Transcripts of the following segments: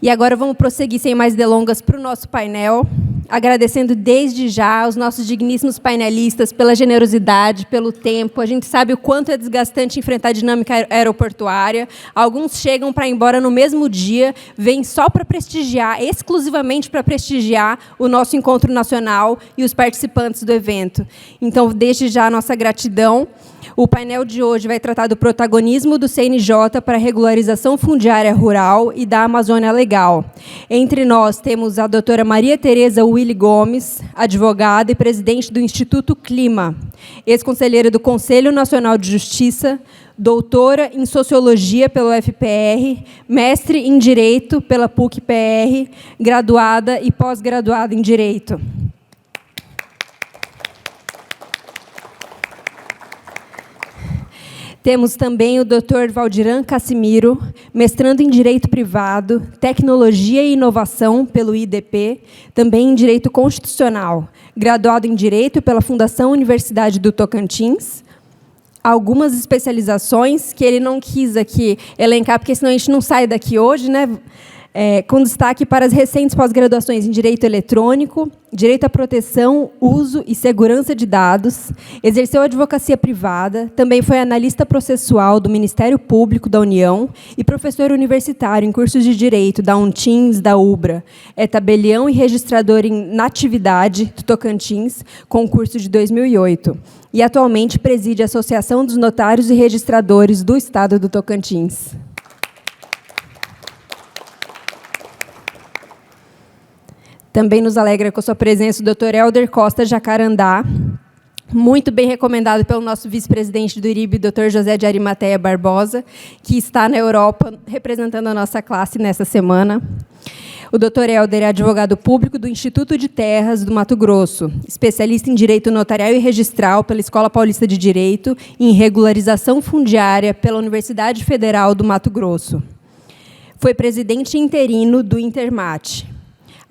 E agora vamos prosseguir sem mais delongas para o nosso painel, agradecendo desde já aos nossos digníssimos painelistas pela generosidade, pelo tempo. A gente sabe o quanto é desgastante enfrentar a dinâmica aeroportuária. Alguns chegam para ir embora no mesmo dia, vêm só para prestigiar, exclusivamente para prestigiar o nosso encontro nacional e os participantes do evento. Então, desde já, a nossa gratidão. O painel de hoje vai tratar do protagonismo do CNJ para a regularização fundiária rural e da Amazônia Legal. Entre nós temos a doutora Maria Tereza Willy Gomes, advogada e presidente do Instituto Clima, ex-conselheira do Conselho Nacional de Justiça, doutora em Sociologia pelo UFPR, mestre em Direito pela PUC-PR, graduada e pós-graduada em Direito. Temos também o Dr. Valdiran Cassimiro, mestrando em Direito Privado, Tecnologia e Inovação pelo IDP, também em Direito Constitucional, graduado em Direito pela Fundação Universidade do Tocantins. Algumas especializações que ele não quis aqui elencar, porque senão a gente não sai daqui hoje, né? Com destaque para as recentes pós-graduações em Direito Eletrônico, Direito à Proteção, Uso e Segurança de Dados, exerceu advocacia privada, também foi analista processual do Ministério Público da União e professor universitário em cursos de Direito da Untins, da UBRA. É tabelião e registrador em Natividade do Tocantins, concurso de 2008. E atualmente preside a Associação dos Notários e Registradores do Estado do Tocantins. Também nos alegra com a sua presença o Dr. Helder Costa Jacarandá, muito bem recomendado pelo nosso vice-presidente do IRIB, Dr. José de Arimateia Barbosa, que está na Europa representando a nossa classe nessa semana. O Dr. Helder é advogado público do Instituto de Terras do Mato Grosso, especialista em Direito Notarial e Registral pela Escola Paulista de Direito e em Regularização Fundiária pela Universidade Federal do Mato Grosso. Foi presidente interino do Intermate.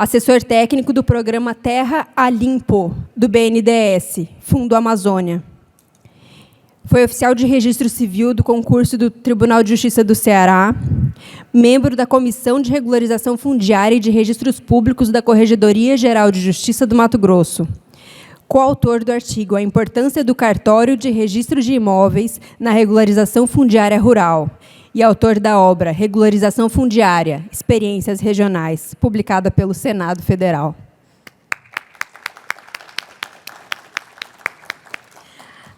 Assessor técnico do programa Terra a Limpo, do BNDES, Fundo Amazônia. Foi oficial de registro civil do concurso do Tribunal de Justiça do Ceará, membro da Comissão de Regularização Fundiária e de Registros Públicos da Corregedoria Geral de Justiça do Mato Grosso. Coautor do artigo A Importância do Cartório de Registro de Imóveis na Regularização Fundiária Rural, e autor da obra Regularização Fundiária, Experiências Regionais, publicada pelo Senado Federal.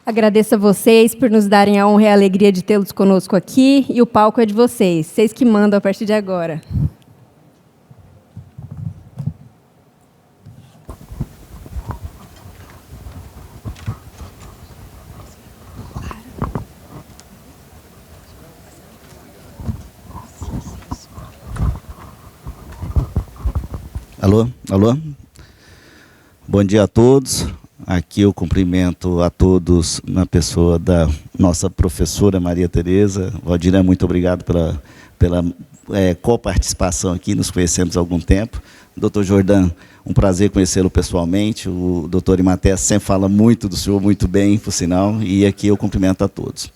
Agradeço a vocês por nos darem a honra e a alegria de tê-los conosco aqui, e o palco é de vocês, vocês que mandam a partir de agora. Alô, alô. Bom dia a todos. Aqui eu cumprimento a todos na pessoa da nossa professora Maria Tereza. Valdiran, muito obrigado pela coparticipação aqui, nos conhecemos há algum tempo. Doutor Jordan, um prazer conhecê-lo pessoalmente. O doutor Arimateia sempre fala muito do senhor, muito bem, por sinal, e aqui eu cumprimento a todos.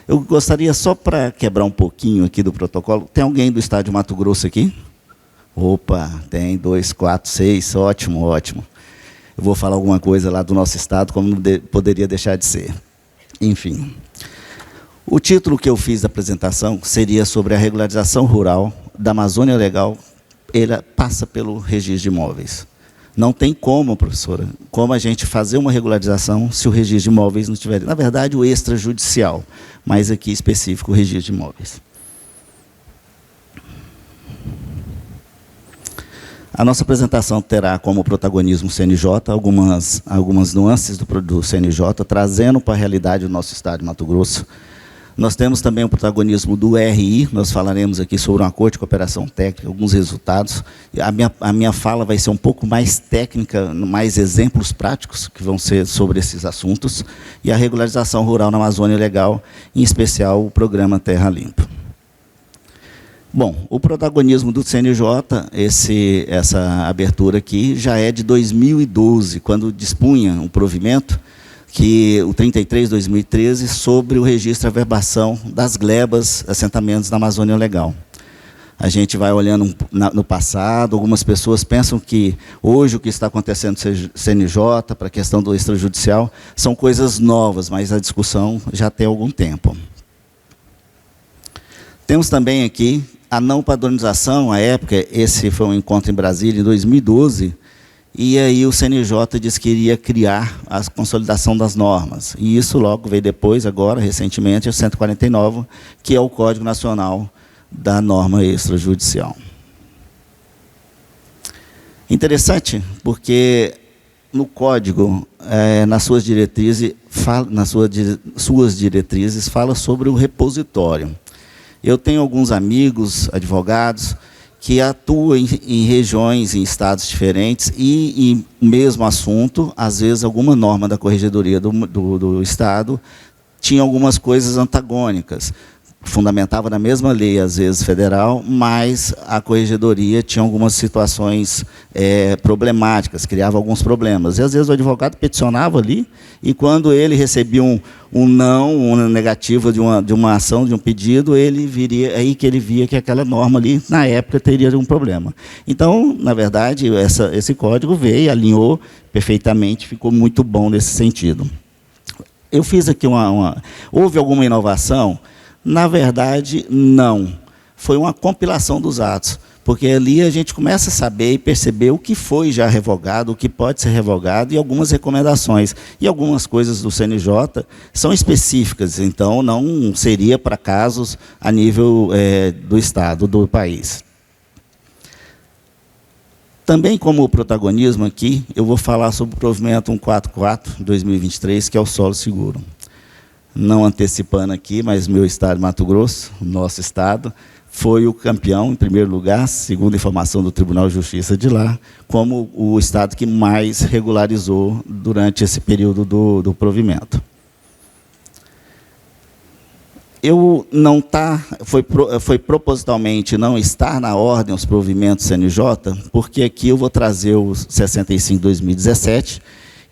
Eu gostaria, só para quebrar um pouquinho aqui do protocolo, tem alguém do estado de Mato Grosso aqui? Opa, tem 2, 4, 6, ótimo, ótimo. Eu vou falar alguma coisa lá do nosso estado, como não poderia deixar de ser. Enfim, o título que eu fiz da apresentação seria sobre a regularização rural da Amazônia Legal. Ele passa pelo registro de imóveis. Não tem como, professora, como a gente fazer uma regularização se o registro de imóveis não tiver. Na verdade, o extrajudicial, mas aqui específico o registro de imóveis. A nossa apresentação terá como protagonismo o CNJ, algumas nuances do CNJ, trazendo para a realidade do nosso estado de Mato Grosso. Nós temos também o protagonismo do RI, nós falaremos aqui sobre um acordo de cooperação técnica, alguns resultados. A minha fala vai ser um pouco mais técnica, mais exemplos práticos que vão ser sobre esses assuntos, e a regularização rural na Amazônia Legal, em especial o programa Terra Limpa. Bom, o protagonismo do CNJ, essa abertura aqui, já é de 2012, quando dispunha um provimento, o 33/2013, sobre o registro e averbação das glebas, assentamentos da Amazônia Legal. a gente vai olhando no passado, algumas pessoas pensam que hoje o que está acontecendo no CNJ, para a questão do extrajudicial, são coisas novas, mas a discussão já tem algum tempo. Temos também aqui a não padronização, à época, esse foi um encontro em Brasília, em 2012, e aí o CNJ disse que iria criar a consolidação das normas. E isso logo veio depois, agora, recentemente, o 149, que é o Código Nacional da Norma Extrajudicial. Interessante, porque no Código, nas suas diretrizes, fala sobre o repositório. Eu tenho alguns amigos, advogados, que atuam em regiões, em estados diferentes, e o mesmo assunto, às vezes alguma norma da corregedoria do estado tinha algumas coisas antagônicas. Fundamentava na mesma lei, às vezes federal, mas a corregedoria tinha algumas situações problemáticas, criava alguns problemas. E, às vezes, o advogado peticionava ali, e quando ele recebia uma negativa de uma ação, de um pedido, aí que ele via que aquela norma ali, na época, teria um problema. Então, na verdade, esse código veio, alinhou perfeitamente, ficou muito bom nesse sentido. Eu fiz aqui houve alguma inovação? Na verdade, não. Foi uma compilação dos atos, porque ali a gente começa a saber e perceber o que foi já revogado, o que pode ser revogado e algumas recomendações. E algumas coisas do CNJ são específicas, então não seria para casos a nível do Estado, do país. Também como protagonismo aqui, eu vou falar sobre o provimento 144/2023, que é o solo seguro. Não antecipando aqui, mas meu estado, Mato Grosso, nosso estado, foi o campeão, em primeiro lugar, segundo a informação do Tribunal de Justiça de lá, como o estado que mais regularizou durante esse período do provimento. Foi propositalmente não estar na ordem os provimentos CNJ, porque aqui eu vou trazer o 65/2017,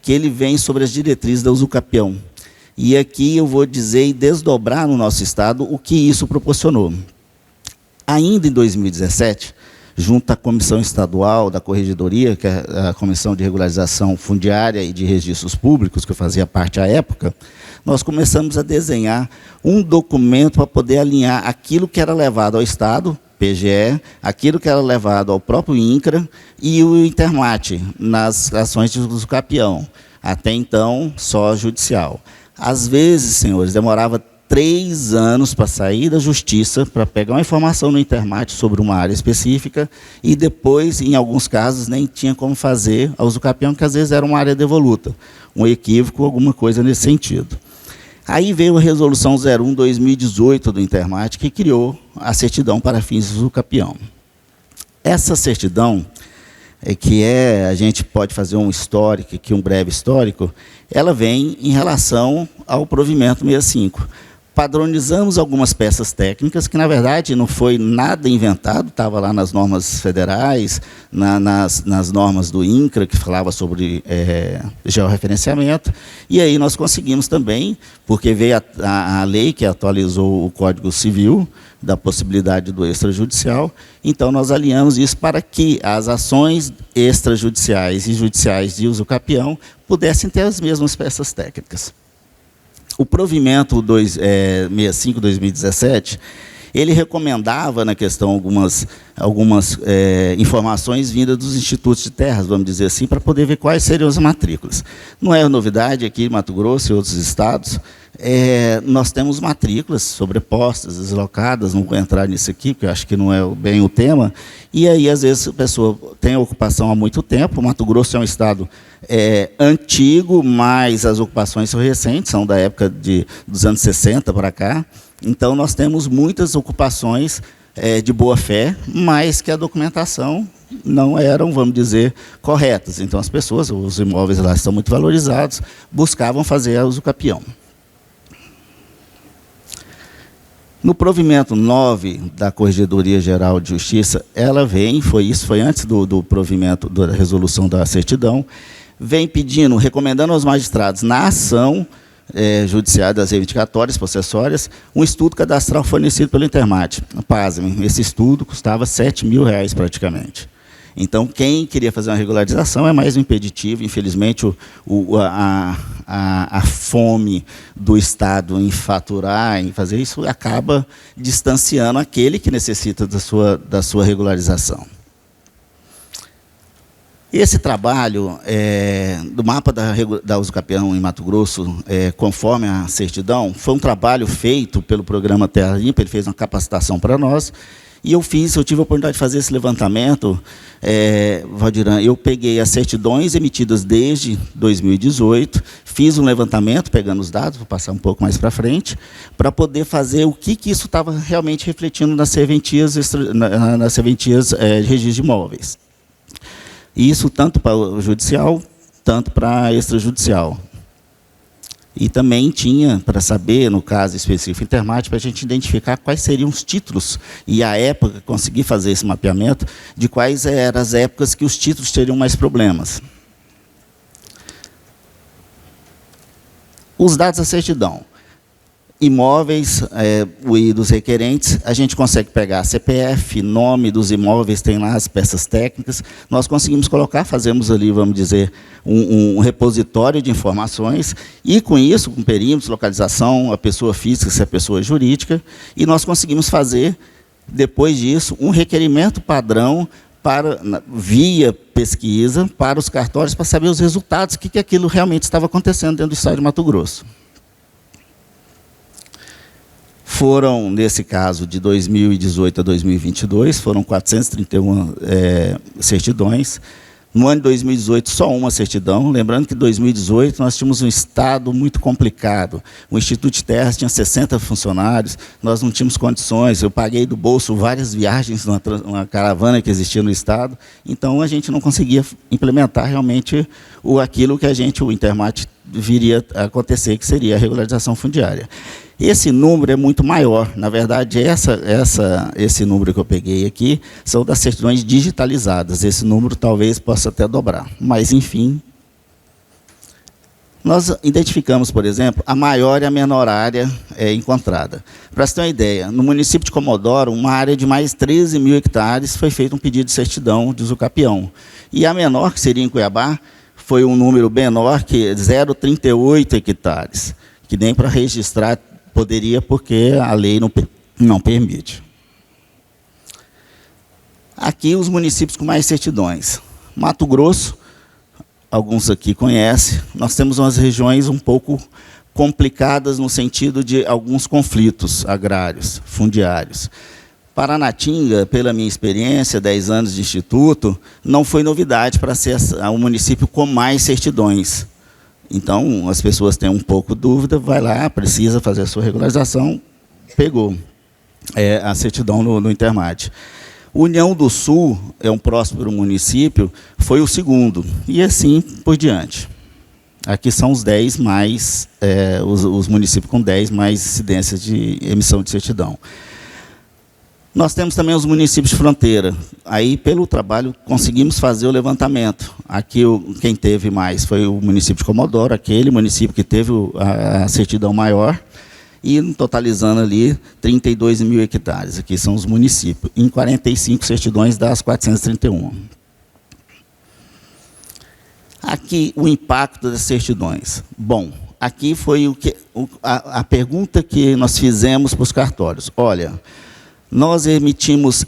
que ele vem sobre as diretrizes da usucapião. E aqui eu vou dizer e desdobrar no nosso estado o que isso proporcionou. Ainda em 2017, junto à Comissão Estadual da Corregedoria, que é a Comissão de Regularização Fundiária e de Registros Públicos, que eu fazia parte à época, nós começamos a desenhar um documento para poder alinhar aquilo que era levado ao Estado, PGE, aquilo que era levado ao próprio INCRA e o Intermate, nas ações de usucapião. Até então, só judicial. Às vezes, senhores, demorava 3 anos para sair da justiça, para pegar uma informação no Intermate sobre uma área específica, e depois, em alguns casos, nem tinha como fazer a usucapião, que às vezes era uma área devoluta, um equívoco, alguma coisa nesse sentido. Aí veio a Resolução 01/2018 do Intermate, que criou a certidão para fins de usucapião. Essa certidão, a gente pode fazer um histórico, aqui um breve histórico, ela vem em relação ao provimento 65. Padronizamos algumas peças técnicas, que, na verdade, não foi nada inventado, estava lá nas normas federais, nas normas do INCRA, que falava sobre georreferenciamento, e aí nós conseguimos também, porque veio a lei que atualizou o Código Civil, da possibilidade do extrajudicial, então nós alinhamos isso para que as ações extrajudiciais e judiciais de usucapião pudessem ter as mesmas peças técnicas. O provimento 65/2017, ele recomendava, na questão, algumas informações vindas dos institutos de terras, vamos dizer assim, para poder ver quais seriam as matrículas. Não é novidade aqui em Mato Grosso e outros estados, nós temos matrículas sobrepostas, deslocadas, não vou entrar nisso aqui, porque eu acho que não é bem o tema, e aí, às vezes, a pessoa tem a ocupação há muito tempo. O Mato Grosso é um estado antigo, mas as ocupações são recentes, são da época dos anos 60 para cá, então nós temos muitas ocupações de boa-fé, mas que a documentação não eram, vamos dizer, corretas. Então, as pessoas, os imóveis lá estão muito valorizados, buscavam fazer a usucapião. No provimento 9 da Corregedoria Geral de Justiça, ela vem, foi antes do provimento, da resolução da certidão, vem pedindo, recomendando aos magistrados, na ação, judiciário das reivindicatórias possessórias, um estudo cadastral fornecido pelo Intermate. Pasmem, esse estudo custava R$ 7.000 praticamente. Então, quem queria fazer uma regularização é mais um impeditivo. Infelizmente, a fome do Estado em faturar, em fazer isso, acaba distanciando aquele que necessita da sua regularização. Esse trabalho do mapa da usucapião em Mato Grosso, conforme a certidão, foi um trabalho feito pelo programa Terra Limpa. Ele fez uma capacitação para nós, e eu tive a oportunidade de fazer esse levantamento. Valdiran, eu peguei as certidões emitidas desde 2018, fiz um levantamento, pegando os dados, vou passar um pouco mais para frente, para poder fazer o que isso estava realmente refletindo nas serventias de registro de imóveis. Isso tanto para o judicial, tanto para extrajudicial. E também tinha, para saber, no caso específico Intermate, para a gente identificar quais seriam os títulos, e à época conseguir fazer esse mapeamento de quais eram as épocas que os títulos teriam mais problemas. Os dados da certidão. Imóveis e dos requerentes, a gente consegue pegar CPF, nome dos imóveis, tem lá as peças técnicas. Nós conseguimos colocar, fazemos ali, vamos dizer, um repositório de informações, e com isso, com perímetros, localização, a pessoa física, se a pessoa jurídica, e nós conseguimos fazer, depois disso, um requerimento padrão via pesquisa para os cartórios, para saber os resultados, o que aquilo realmente estava acontecendo dentro do Estado de Mato Grosso. Foram, nesse caso, de 2018 a 2022, foram 431 certidões. No ano de 2018, só uma certidão. Lembrando que em 2018 nós tínhamos um Estado muito complicado. O Instituto de Terras tinha 60 funcionários, nós não tínhamos condições. Eu paguei do bolso várias viagens numa caravana que existia no Estado, então a gente não conseguia implementar realmente aquilo que o Intermate viria a acontecer, que seria a regularização fundiária. Esse número é muito maior. Na verdade, esse número que eu peguei aqui são das certidões digitalizadas. Esse número talvez possa até dobrar. Mas, enfim, nós identificamos, por exemplo, a maior e a menor área encontrada. Para você ter uma ideia, no município de Comodoro, uma área de mais 13.000 hectares, foi feito um pedido de certidão de usucapião. E a menor, que seria em Cuiabá, foi um número menor, que 0,38 hectares, que nem para registrar poderia, porque a lei não permite. Aqui os municípios com mais certidões. Mato Grosso, alguns aqui conhecem, nós temos umas regiões um pouco complicadas no sentido de alguns conflitos agrários, fundiários. Paranatinga, pela minha experiência, 10 anos de instituto, não foi novidade para ser o município com mais certidões. Então, as pessoas têm um pouco de dúvida, vai lá, precisa fazer a sua regularização, pegou a certidão no Intermate. União do Sul, é um próximo município, foi o segundo, e assim por diante. Aqui são os 10 mais, os municípios com 10 mais incidências de emissão de certidão. Nós temos também os municípios de fronteira. Aí, pelo trabalho, conseguimos fazer o levantamento. Aqui, quem teve mais foi o município de Comodoro, aquele município que teve a certidão maior, e totalizando ali 32.000 hectares. Aqui são os municípios, em 45 certidões das 431. Aqui, o impacto das certidões. Bom, aqui foi a pergunta que nós fizemos para os cartórios. Olha, nós emitimos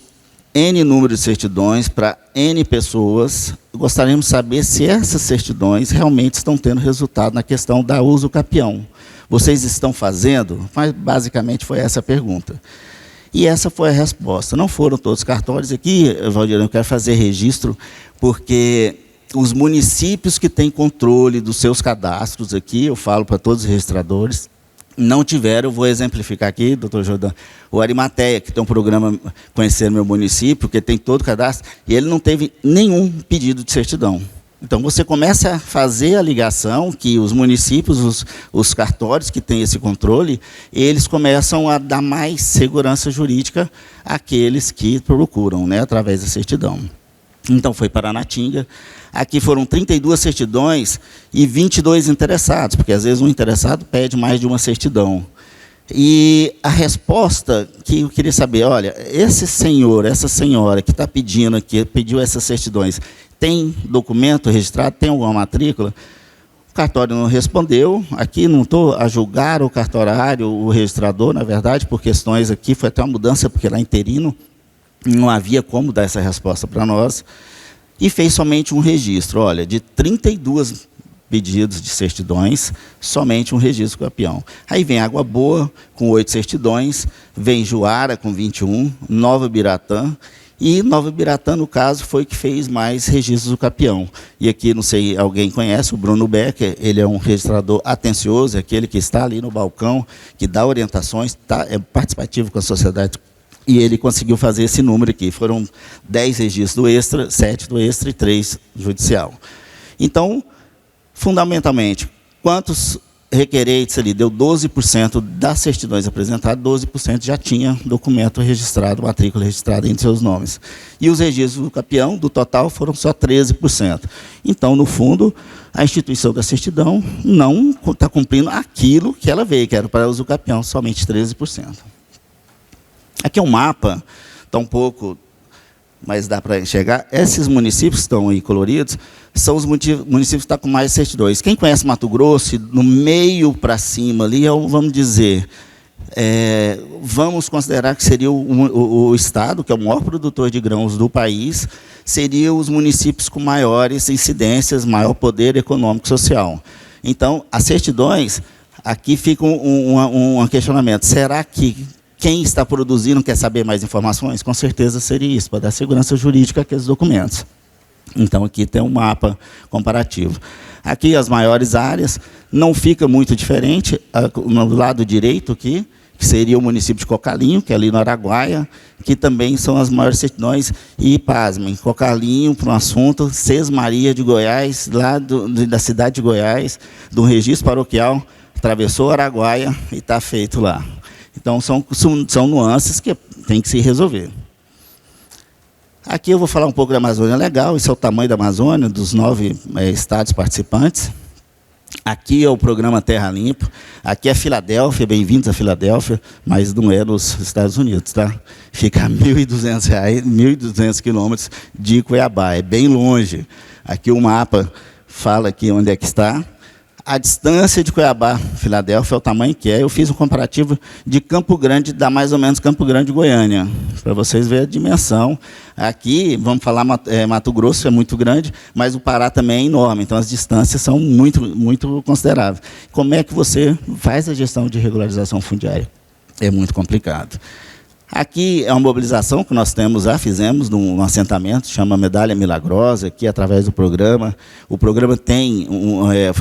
N número de certidões para N pessoas. Gostaríamos de saber se essas certidões realmente estão tendo resultado na questão da usucapião. Vocês estão fazendo? Mas, basicamente, foi essa a pergunta. E essa foi a resposta. Não foram todos os cartórios. Aqui, Valdir, eu quero fazer registro, porque os municípios que têm controle dos seus cadastros aqui, eu falo para todos os registradores, não tiveram, eu vou exemplificar aqui, doutor Jordão, o Arimateia, que tem um programa Conhecer Meu Município, que tem todo o cadastro, e ele não teve nenhum pedido de certidão. Então, você começa a fazer a ligação que os municípios, os cartórios que têm esse controle, eles começam a dar mais segurança jurídica àqueles que procuram, né, através da certidão. Então foi para Anatinga. Aqui foram 32 certidões e 22 interessados, porque às vezes um interessado pede mais de uma certidão. E a resposta que eu queria saber, olha, esse senhor, essa senhora que está pedindo aqui, pediu essas certidões, tem documento registrado, tem alguma matrícula? O cartório não respondeu. Aqui não estou a julgar o cartorário, o registrador, na verdade, por questões aqui, foi até uma mudança, porque lá interino não havia como dar essa resposta para nós. E fez somente um registro, olha, de 32 pedidos de certidões, somente um registro com a peão. Aí vem Água Boa, com 8 certidões, vem Juara, com 21, Nova Biratã, e Nova Biratã, no caso, foi que fez mais registros do Capião. E aqui, não sei, alguém conhece, o Bruno Becker, ele é um registrador atencioso, é aquele que está ali no balcão, que dá orientações, é participativo com a sociedade, e ele conseguiu fazer esse número aqui. Foram 10 registros do Extra, 7 do Extra e 3 judicial. Então, fundamentalmente, quantos requerentes ali? Deu 12% das certidões apresentadas, 12% já tinha documento registrado, matrícula registrada entre seus nomes. E os registros do Capião, do total, foram só 13%. Então, no fundo, a instituição da certidão não está cumprindo aquilo que ela veio, que era para uso do Capião, somente 13%. Aqui é um mapa, está um pouco, mas dá para enxergar. Esses municípios que estão aí coloridos são os municípios que estão com mais certidões. Quem conhece Mato Grosso, no meio para cima ali, vamos dizer, vamos considerar que seria o estado, que é o maior produtor de grãos do país, seriam os municípios com maiores incidências, maior poder econômico e social. Então, as certidões, aqui fica um questionamento. Será que quem está produzindo quer saber mais informações? Com certeza seria isso, para dar segurança jurídica àqueles documentos. Então, aqui tem um mapa comparativo. Aqui, as maiores áreas, não fica muito diferente. No lado direito aqui, que seria o município de Cocalinho, que é ali no Araguaia, que também são as maiores certidões. E, pasmem, Cocalinho, para um assunto, Sesmaria de Goiás, lá da cidade de Goiás, do registro paroquial, atravessou o Araguaia e está feito lá. Então, são nuances que tem que se resolver. Aqui eu vou falar um pouco da Amazônia Legal. Esse é o tamanho da Amazônia, dos 9 estados participantes. Aqui é o programa Terra Limpa. Aqui é Filadélfia, bem-vindos a Filadélfia, mas não é nos Estados Unidos, tá? Fica a 1.200 quilômetros de Cuiabá, é bem longe. Aqui o mapa fala aqui onde é que está. A distância de Cuiabá, Filadélfia, é o tamanho que é. Eu fiz um comparativo de Campo Grande, dá mais ou menos Campo Grande, Goiânia, para vocês verem a dimensão. Aqui, vamos falar, Mato Grosso é muito grande, mas o Pará também é enorme, então as distâncias são muito, muito consideráveis. Como é que você faz a gestão de regularização fundiária? É muito complicado. Aqui é uma mobilização que nós fizemos num assentamento, chama Medalha Milagrosa, aqui através do programa. O programa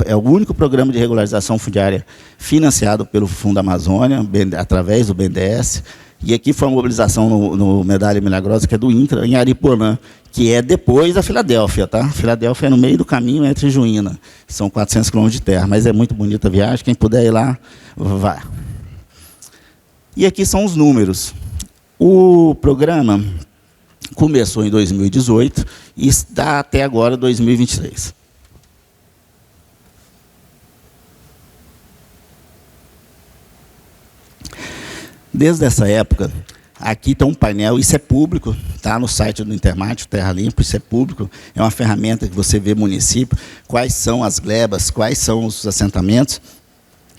é o único programa de regularização fundiária financiado pelo Fundo Amazônia, através do BNDES. E aqui foi uma mobilização no Medalha Milagrosa, que é do INCRA, em Ariporã, que é depois da Filadélfia, tá? Filadélfia é no meio do caminho entre Juína. São 400 quilômetros de terra, mas é muito bonita a viagem. Quem puder ir lá, vá. E aqui são os números. O programa começou em 2018 e está até agora 2023. Desde essa época, aqui está um painel, isso é público, está no site do Intermate, Terra Limpa, isso é público, é uma ferramenta que você vê município, quais são as glebas, quais são os assentamentos.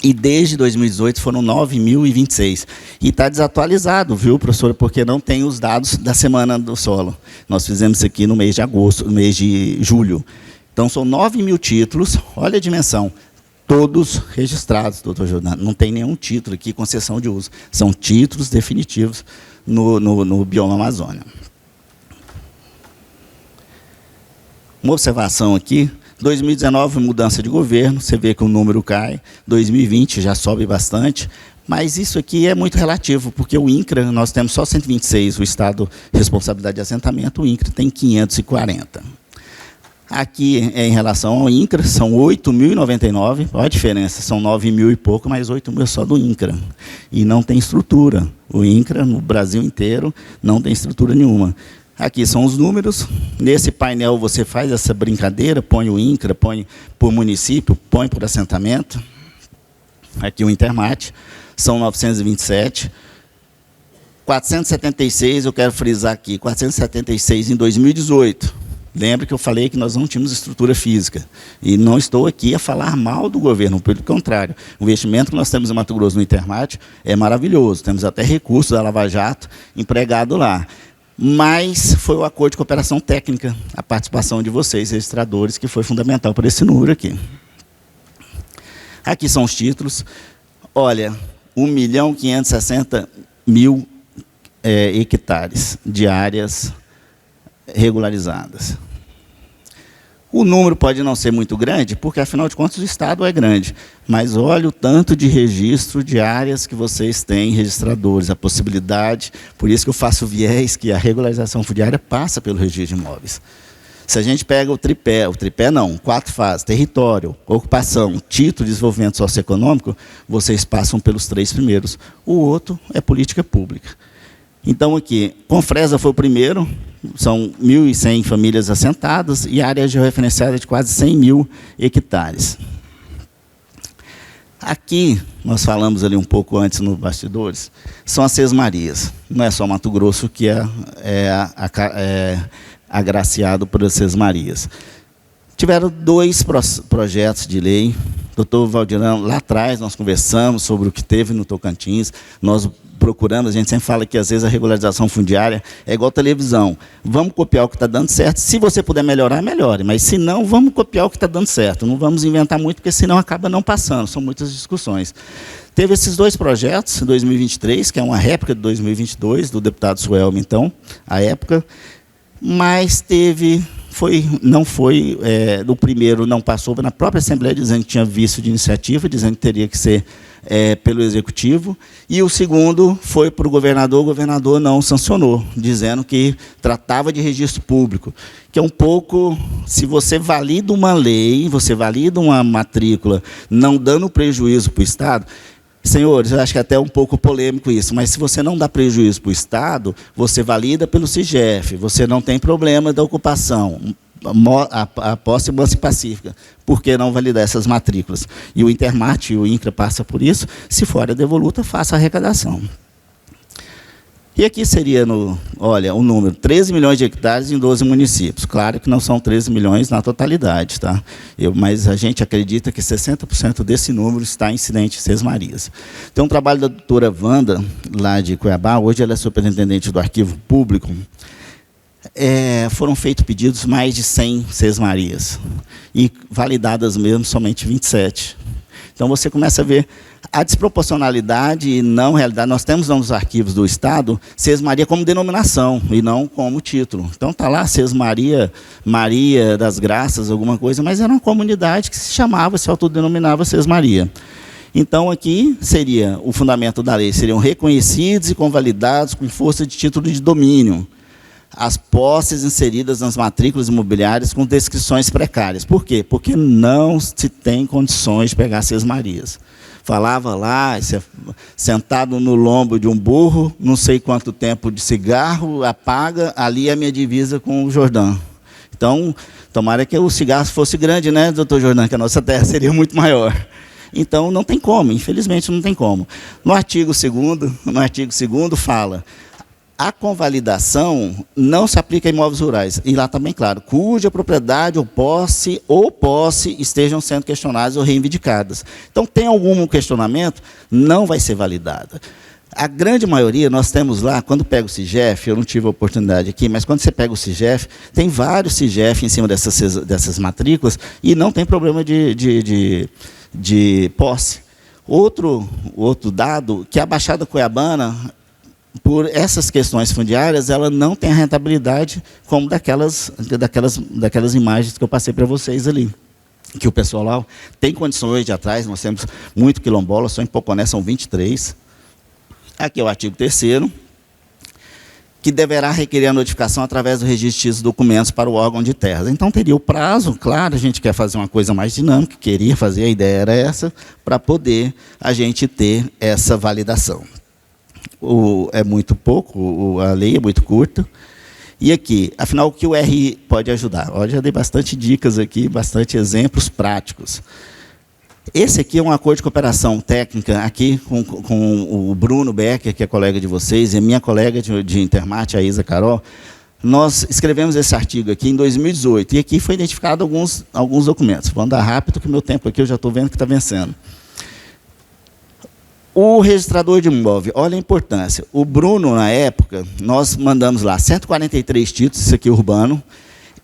E desde 2018 foram 9.026. E está desatualizado, viu, professora, porque não tem os dados da Semana do Solo. Nós fizemos isso aqui no mês de agosto, no mês de julho. Então, são 9.000 títulos, olha a dimensão, todos registrados, doutor Jordano. Não tem nenhum título aqui, concessão de uso. São títulos definitivos no bioma Amazônia. Uma observação aqui. 2019, mudança de governo, você vê que o número cai. 2020 já sobe bastante, mas isso aqui é muito relativo, porque o INCRA, nós temos só 126, o Estado responsabilidade de assentamento, o INCRA tem 540. Aqui, em relação ao INCRA, são 8.099, olha a diferença, são 9.000 e pouco, mas 8.000 só do INCRA. E não tem estrutura. O INCRA, no Brasil inteiro, não tem estrutura nenhuma. Aqui são os números. Nesse painel você faz essa brincadeira, põe o INCRA, põe por município, põe por assentamento. Aqui o Intermate, são 927. 476, eu quero frisar aqui, 476 em 2018. Lembra que eu falei que nós não tínhamos estrutura física. E não estou aqui a falar mal do governo, pelo contrário. O investimento que nós temos em Mato Grosso no Intermate é maravilhoso. Temos até recursos da Lava Jato empregado lá. Mas foi o acordo de cooperação técnica, a participação de vocês, registradores, que foi fundamental para esse número aqui. Aqui são os títulos. Olha, 1.560.000 hectares de áreas regularizadas. O número pode não ser muito grande, porque, afinal de contas, o Estado é grande. Mas olha o tanto de registro de áreas que vocês têm, registradores, a possibilidade. Por isso que eu faço viés que a regularização fundiária passa pelo registro de imóveis. Se a gente pega o tripé não, 4 fases, território, ocupação, título de desenvolvimento socioeconômico, vocês passam pelos 3 primeiros. O outro é política pública. Então, aqui, Confresa foi o primeiro, são 1.100 famílias assentadas e área georreferenciada de quase 100.000 hectares. Aqui, nós falamos ali um pouco antes nos bastidores, são as Sesmarias. Não é só Mato Grosso que é agraciado por as Sesmarias. Tiveram 2 projetos de lei. Doutor Valdirão, lá atrás nós conversamos sobre o que teve no Tocantins, nós procuramos, a gente sempre fala que às vezes a regularização fundiária é igual televisão. Vamos copiar o que está dando certo, se você puder melhorar, melhore, mas se não, vamos copiar o que está dando certo, não vamos inventar muito, porque senão acaba não passando, são muitas discussões. Teve esses 2 projetos, em 2023, que é uma réplica de 2022, do deputado Suelmo, então, à época, mas teve... o primeiro não passou na própria Assembleia, dizendo que tinha vício de iniciativa, dizendo que teria que ser pelo Executivo, e o segundo foi para o governador não sancionou, dizendo que tratava de registro público, que é um pouco, se você valida uma lei, você valida uma matrícula, não dando prejuízo para o Estado. Senhores, eu acho que é até um pouco polêmico isso, mas se você não dá prejuízo para o Estado, você valida pelo CIGEF, você não tem problema da ocupação, a posse mansa e pacífica. Por que não validar essas matrículas? E o Intermate e o INCRA passa por isso. Se for a devoluta, faça a arrecadação. E aqui seria, o número, 13 milhões de hectares em 12 municípios. Claro que não são 13 milhões na totalidade, tá? Mas a gente acredita que 60% desse número está incidente em Sesmarias. Tem um trabalho da doutora Wanda, lá de Cuiabá, hoje ela é superintendente do Arquivo Público. Foram feitos pedidos mais de 100 Sesmarias, e validadas mesmo somente 27. Então, você começa a ver a desproporcionalidade e não realidade. Nós temos nos arquivos do Estado Sesmaria como denominação e não como título. Então, está lá Sesmaria, Maria das Graças, alguma coisa, mas era uma comunidade que se autodenominava Sesmaria. Então, aqui seria o fundamento da lei, seriam reconhecidos e convalidados com força de título de domínio as posses inseridas nas matrículas imobiliárias com descrições precárias. Por quê? Porque não se tem condições de pegar Sesmarias. Falava lá, sentado no lombo de um burro, não sei quanto tempo de cigarro, apaga, ali é a minha divisa com o Jordão. Então, tomara que o cigarro fosse grande, né, doutor Jordão, que a nossa terra seria muito maior. Então, não tem como, infelizmente não tem como. No artigo 2º fala... A convalidação não se aplica a imóveis rurais. E lá está bem claro, cuja propriedade ou posse estejam sendo questionadas ou reivindicadas. Então, tem algum questionamento, não vai ser validada. A grande maioria, nós temos lá, quando pega o CIGEF, eu não tive a oportunidade aqui, mas quando você pega o CIGEF, tem vários CIGEF em cima dessas matrículas e não tem problema de posse. Outro dado, que a Baixada Cuiabana... por essas questões fundiárias, ela não tem a rentabilidade como daquelas imagens que eu passei para vocês ali. Que o pessoal lá tem condições de atrás, nós temos muito quilombola, só em Poconé são 23. Aqui é o artigo 3º, que deverá requerer a notificação através do registro de documentos para o órgão de terras. Então, teria o prazo, claro, a gente quer fazer uma coisa mais dinâmica, queria fazer, a ideia era essa, para poder a gente ter essa validação. É muito pouco, a lei é muito curta, E aqui, afinal, o que o RI pode ajudar? Eu já dei bastante dicas aqui, bastante exemplos práticos. Esse aqui é um acordo de cooperação técnica, aqui com o Bruno Becker, que é colega de vocês, e a minha colega de Intermate, a Isa Carol. Nós escrevemos esse artigo aqui em 2018, e aqui foi identificado alguns documentos. Vou andar rápido, que o meu tempo aqui eu já estou vendo que está vencendo. O registrador de imóvel, olha a importância. O Bruno, na época, nós mandamos lá 143 títulos, isso aqui urbano.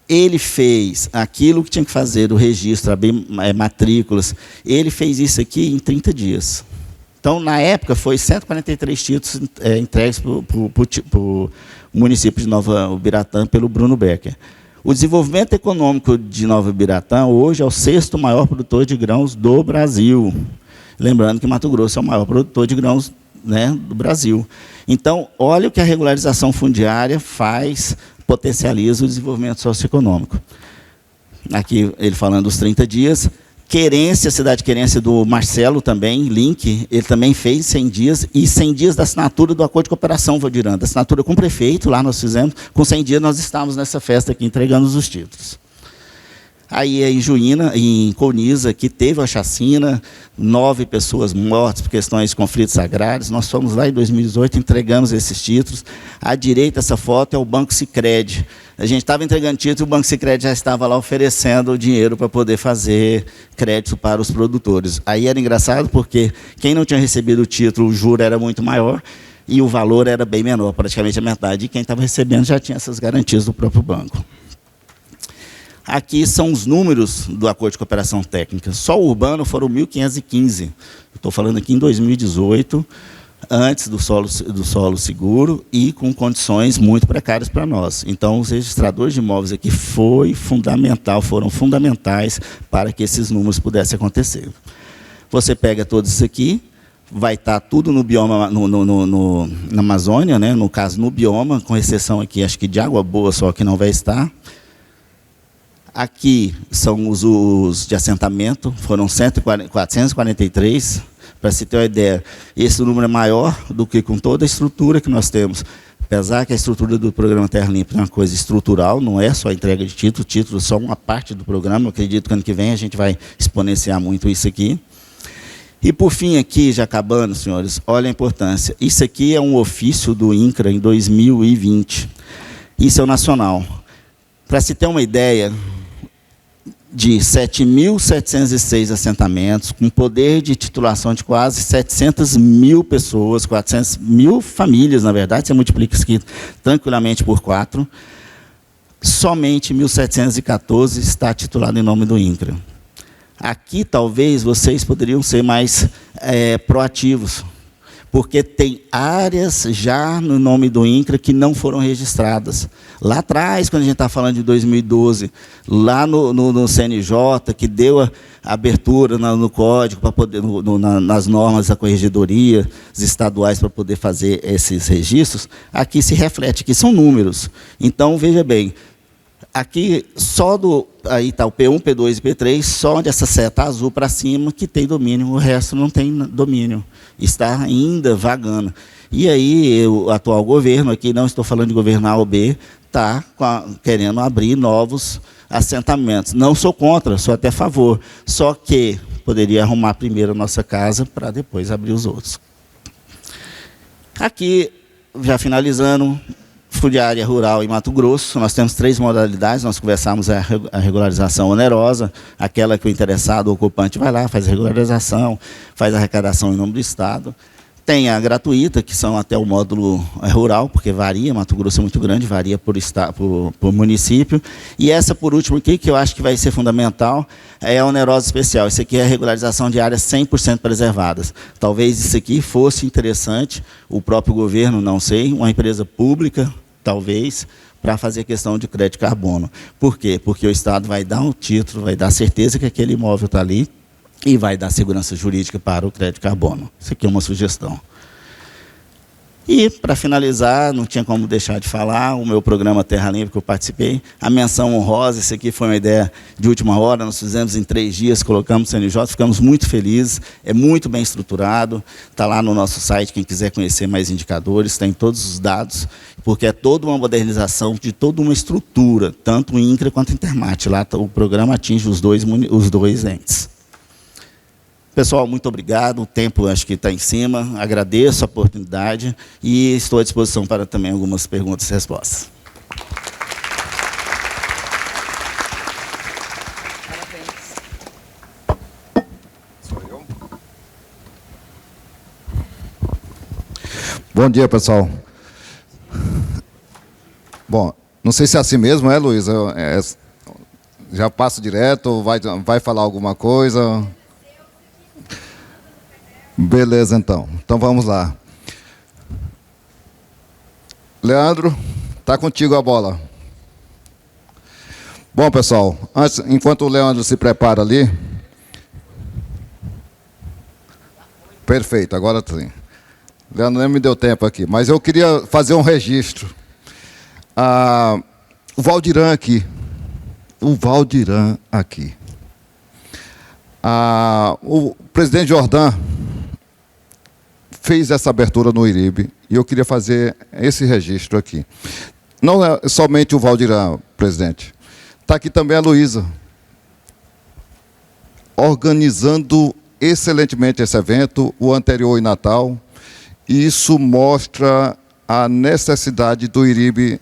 Ele fez aquilo que tinha que fazer, o registro, abrir matrículas. Ele fez isso aqui em 30 dias. Então, na época, foi 143 títulos entregues para o município de Nova Ubiratã pelo Bruno Becker. O desenvolvimento econômico de Nova Ubiratã, hoje, é o 6º maior produtor de grãos do Brasil. Lembrando que Mato Grosso é o maior produtor de grãos, né, do Brasil. Então, olha o que a regularização fundiária faz, potencializa o desenvolvimento socioeconômico. Aqui ele falando dos 30 dias. Querência, cidade de Querência do Marcelo também, link, ele também fez 100 dias, e 100 dias da assinatura do acordo de cooperação, Valdirã, da assinatura com o prefeito, lá nós fizemos, com 100 dias nós estávamos nessa festa aqui, entregando os títulos. Aí em Juína, em Colniza, que teve a chacina, 9 pessoas mortas por questões de conflitos agrários. Nós fomos lá em 2018, entregamos esses títulos. À direita, essa foto é o Banco Sicredi. A gente estava entregando título, o Banco Sicredi já estava lá oferecendo o dinheiro para poder fazer crédito para os produtores. Aí era engraçado porque quem não tinha recebido o título, o juro era muito maior e o valor era bem menor, praticamente a metade. E quem estava recebendo já tinha essas garantias do próprio banco. Aqui são os números do acordo de cooperação técnica. Só o urbano foram 1.515. Estou falando aqui em 2018, antes do solo seguro e com condições muito precárias para nós. Então, os registradores de imóveis aqui foram fundamentais para que esses números pudessem acontecer. Você pega todos isso aqui, vai estar tudo no bioma, na Amazônia, né? No caso, no bioma, com exceção aqui, acho que de Água Boa só que não vai estar. Aqui são os usos de assentamento, foram 443. Para se ter uma ideia, esse número é maior do que com toda a estrutura que nós temos. Apesar que a estrutura do programa Terra Limpa é uma coisa estrutural, não é só a entrega de título, título é só uma parte do programa. Eu acredito que ano que vem a gente vai exponenciar muito isso aqui. E, por fim, aqui, já acabando, senhores, olha a importância. Isso aqui é um ofício do INCRA em 2020. Isso é o nacional. Para se ter uma ideia, de 7.706 assentamentos, com poder de titulação de quase 700 mil pessoas, 400 mil famílias, na verdade, você multiplica isso aqui tranquilamente por 4, somente 1.714 está titulado em nome do INCRA. Aqui, talvez, vocês poderiam ser mais proativos, porque tem áreas já no nome do INCRA que não foram registradas. Lá atrás, quando a gente está falando de 2012, lá no CNJ, que deu a abertura no código, para poder, nas normas da corregedoria estaduais para poder fazer esses registros, aqui se reflete, que são números. Então, veja bem, aqui só aí está o P1, P2 e P3, só onde essa seta azul para cima que tem domínio, o resto não tem domínio, está ainda vagando. E aí o atual governo, aqui não estou falando de governo A ou B, está querendo abrir novos assentamentos. Não sou contra, sou até a favor, só que poderia arrumar primeiro a nossa casa para depois abrir os outros. Aqui, já finalizando, fundiária rural em Mato Grosso, nós temos 3 modalidades, nós conversamos a regularização onerosa, aquela que o interessado, o ocupante, vai lá, faz a regularização, faz a arrecadação em nome do Estado. Tem a gratuita, que são até o módulo rural, porque varia, Mato Grosso é muito grande, varia por município. E essa, por último, aqui, que eu acho que vai ser fundamental, é a onerosa especial. Isso aqui é a regularização de áreas 100% preservadas. Talvez isso aqui fosse interessante, o próprio governo, não sei, uma empresa pública, talvez, para fazer questão de crédito de carbono. Por quê? Porque o Estado vai dar um título, vai dar certeza que aquele imóvel está ali, e vai dar segurança jurídica para o crédito de carbono. Isso aqui é uma sugestão. E, para finalizar, não tinha como deixar de falar, o meu programa Terra Limpa, que eu participei, a menção honrosa, isso aqui foi uma ideia de última hora, nós fizemos em 3 dias, colocamos o CNJ, ficamos muito felizes, é muito bem estruturado, está lá no nosso site, quem quiser conhecer mais indicadores, tem todos os dados, porque é toda uma modernização de toda uma estrutura, tanto o INCRA quanto o Intermat. Lá o programa atinge os dois entes. Pessoal, muito obrigado. O tempo acho que está em cima. Agradeço a oportunidade e estou à disposição para também algumas perguntas e respostas. Bom dia, pessoal. Bom, não sei se é assim mesmo, Luiz? Já passo direto, vai falar alguma coisa? Beleza, então. Então vamos lá. Leandro, está contigo a bola. Bom, pessoal, enquanto o Leandro se prepara ali... Perfeito, agora sim. Leandro nem me deu tempo aqui, mas eu queria fazer um registro. O Valdirã aqui. O Valdirã aqui. O presidente Jordão fez essa abertura no IRIB e eu queria fazer esse registro aqui. Não é somente o Valdirã, presidente. Está aqui também a Luísa, organizando excelentemente esse evento, o anterior em Natal, e isso mostra a necessidade do IRIB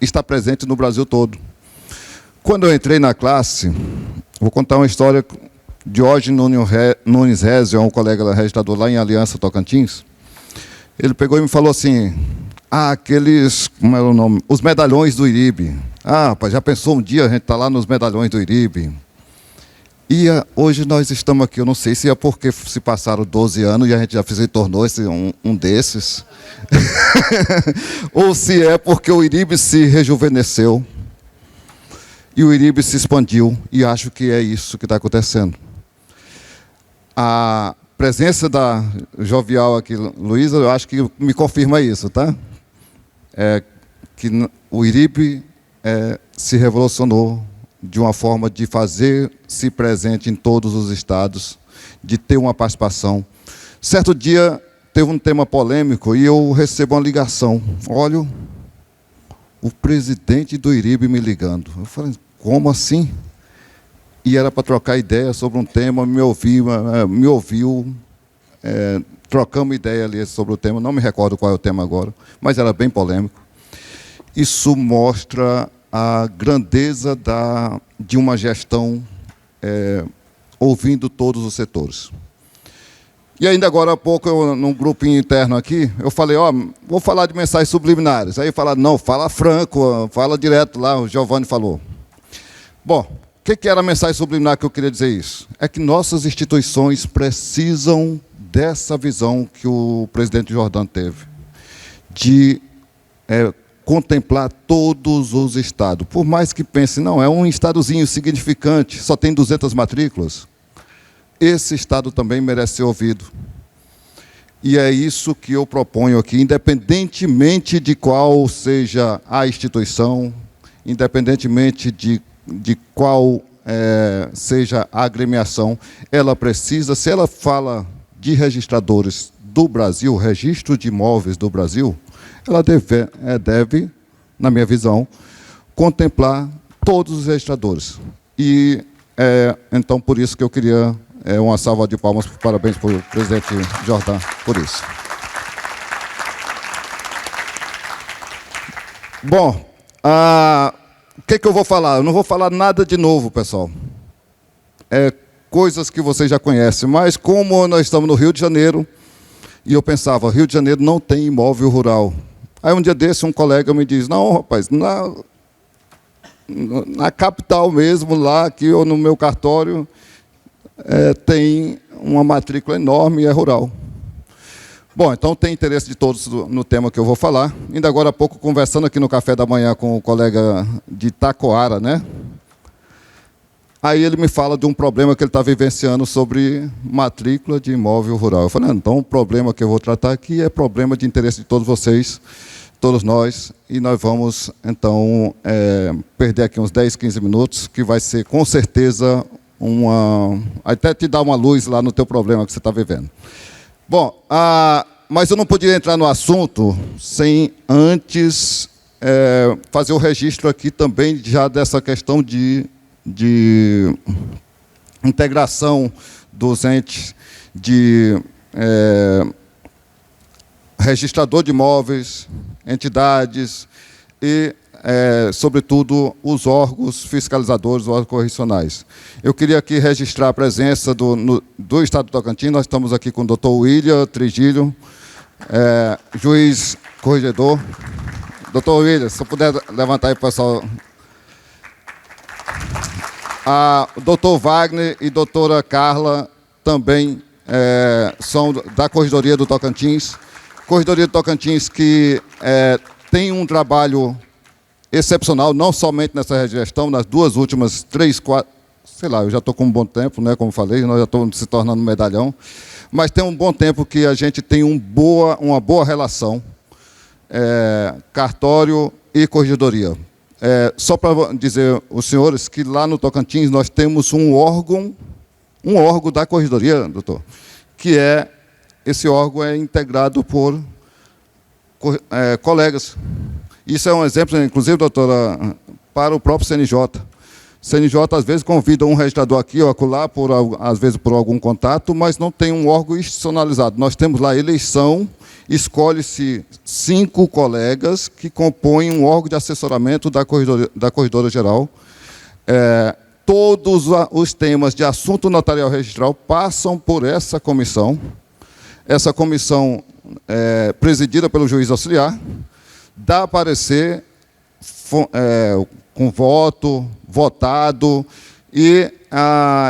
estar presente no Brasil todo. Quando eu entrei na classe, vou contar uma história de Jorge Nunes Rezio, um colega registrador lá em Aliança Tocantins. Ele pegou e me falou assim, como era o nome? Os medalhões do IRIB. Rapaz, já pensou um dia a gente está lá nos medalhões do IRIB? E hoje nós estamos aqui, eu não sei se é porque se passaram 12 anos e a gente já tornou-se um desses, ou se é porque o IRIB se rejuvenesceu e o IRIB se expandiu, e acho que é isso que está acontecendo. A presença da jovial aqui, Luísa, eu acho que me confirma isso, tá? Que o IRIB se revolucionou de uma forma de fazer-se presente em todos os estados, de ter uma participação. Certo dia, teve um tema polêmico e eu recebo uma ligação. Olha, o presidente do IRIB me ligando. Eu falei, como assim? E era para trocar ideia sobre um tema, me ouviu, trocamos ideia ali sobre o tema, não me recordo qual é o tema agora, mas era bem polêmico. Isso mostra a grandeza de uma gestão ouvindo todos os setores. E ainda agora há pouco, num grupinho interno aqui, eu falei, vou falar de mensagens subliminares. Aí falaram, não, fala franco, fala direto lá, o Giovanni falou. Bom, o que era a mensagem subliminar que eu queria dizer isso? É que nossas instituições precisam dessa visão que o presidente Jordão teve, de contemplar todos os estados. Por mais que pense, não, é um estadozinho significante, só tem 200 matrículas. Esse estado também merece ser ouvido. E é isso que eu proponho aqui, independentemente de qual seja a instituição, independentemente de qual seja a agremiação, ela precisa, se ela fala de registradores do Brasil, registro de imóveis do Brasil, ela deve, na minha visão, contemplar todos os registradores. E, então, por isso que eu queria uma salva de palmas, parabéns para o presidente Jordão por isso. Bom, o que eu vou falar? Eu não vou falar nada de novo, pessoal. Coisas que vocês já conhecem, mas como nós estamos no Rio de Janeiro, e eu pensava, Rio de Janeiro não tem imóvel rural. Aí um dia desse, um colega me diz, não, rapaz, na capital mesmo, lá, aqui ou no meu cartório, tem uma matrícula enorme e é rural. Bom, então tem interesse de todos no tema que eu vou falar. Ainda agora há pouco, conversando aqui no café da manhã com o colega de Tacoara, né? Aí ele me fala de um problema que ele está vivenciando sobre matrícula de imóvel rural. Eu falei, então o problema que eu vou tratar aqui é problema de interesse de todos vocês, todos nós, e nós vamos, então, perder aqui uns 10, 15 minutos, que vai ser, com certeza, até te dar uma luz lá no teu problema que você está vivendo. Bom, mas eu não podia entrar no assunto sem antes fazer o registro aqui também já dessa questão de integração dos entes de registrador de imóveis, entidades e, sobretudo, os órgãos fiscalizadores, os órgãos correcionais. Eu queria aqui registrar a presença do Estado do Tocantins. Nós estamos aqui com o doutor William Trigílio, juiz corregedor. Doutor William, se eu puder levantar aí, pessoal. O doutor Wagner e doutora Carla também são da Corregedoria do Tocantins. Corregedoria do Tocantins que tem um trabalho excepcional, não somente nessa gestão, nas duas últimas 3, 4, sei lá, eu já estou com um bom tempo, né, como falei, nós já estamos se tornando medalhão, mas tem um bom tempo que a gente tem uma boa relação, cartório e corregedoria. Só para dizer aos senhores que lá no Tocantins nós temos um órgão da corregedoria, doutor, que esse órgão é integrado por colegas. Isso é um exemplo, inclusive, doutora, para o próprio CNJ. O CNJ, às vezes, convida um registrador aqui ou acolá, às vezes por algum contato, mas não tem um órgão institucionalizado. Nós temos lá eleição, escolhe-se 5 colegas que compõem um órgão de assessoramento da Corregedora Geral. Todos os temas de assunto notarial registral passam por essa comissão. Essa comissão é presidida pelo juiz auxiliar, dá parecer com voto, votado, e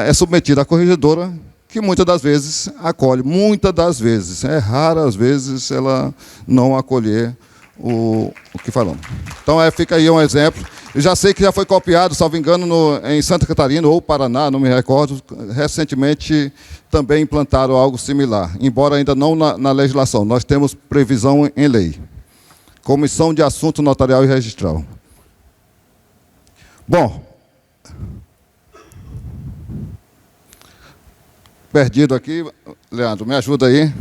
é submetida à corregedora, que muitas das vezes acolhe. Muitas das vezes. É rara, às vezes, ela não acolher o que falamos. Então, fica aí um exemplo. Eu já sei que já foi copiado, salvo engano, em Santa Catarina ou Paraná, não me recordo. Recentemente, também implantaram algo similar, embora ainda não na legislação. Nós temos previsão em lei. Comissão de Assunto Notarial e Registral. Bom, perdido aqui. Leandro, me ajuda aí.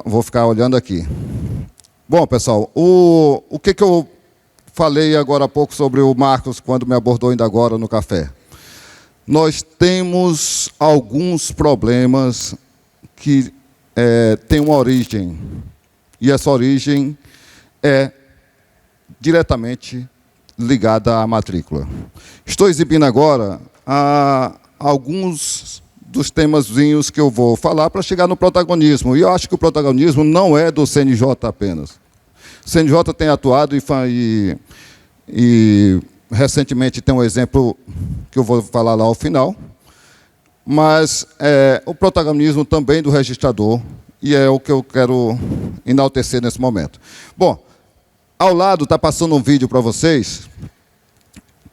Vou ficar olhando aqui. Bom, pessoal, o que eu falei agora há pouco sobre o Marcos, quando me abordou ainda agora no café? Nós temos alguns problemas que têm uma origem, e essa origem é diretamente ligada à matrícula. Estou exibindo agora alguns dos temazinhos que eu vou falar para chegar no protagonismo. E eu acho que o protagonismo não é do CNJ apenas. O CNJ tem atuado e recentemente tem um exemplo que eu vou falar lá ao final, mas o protagonismo também do registrador, e é o que eu quero enaltecer nesse momento. Bom, ao lado está passando um vídeo para vocês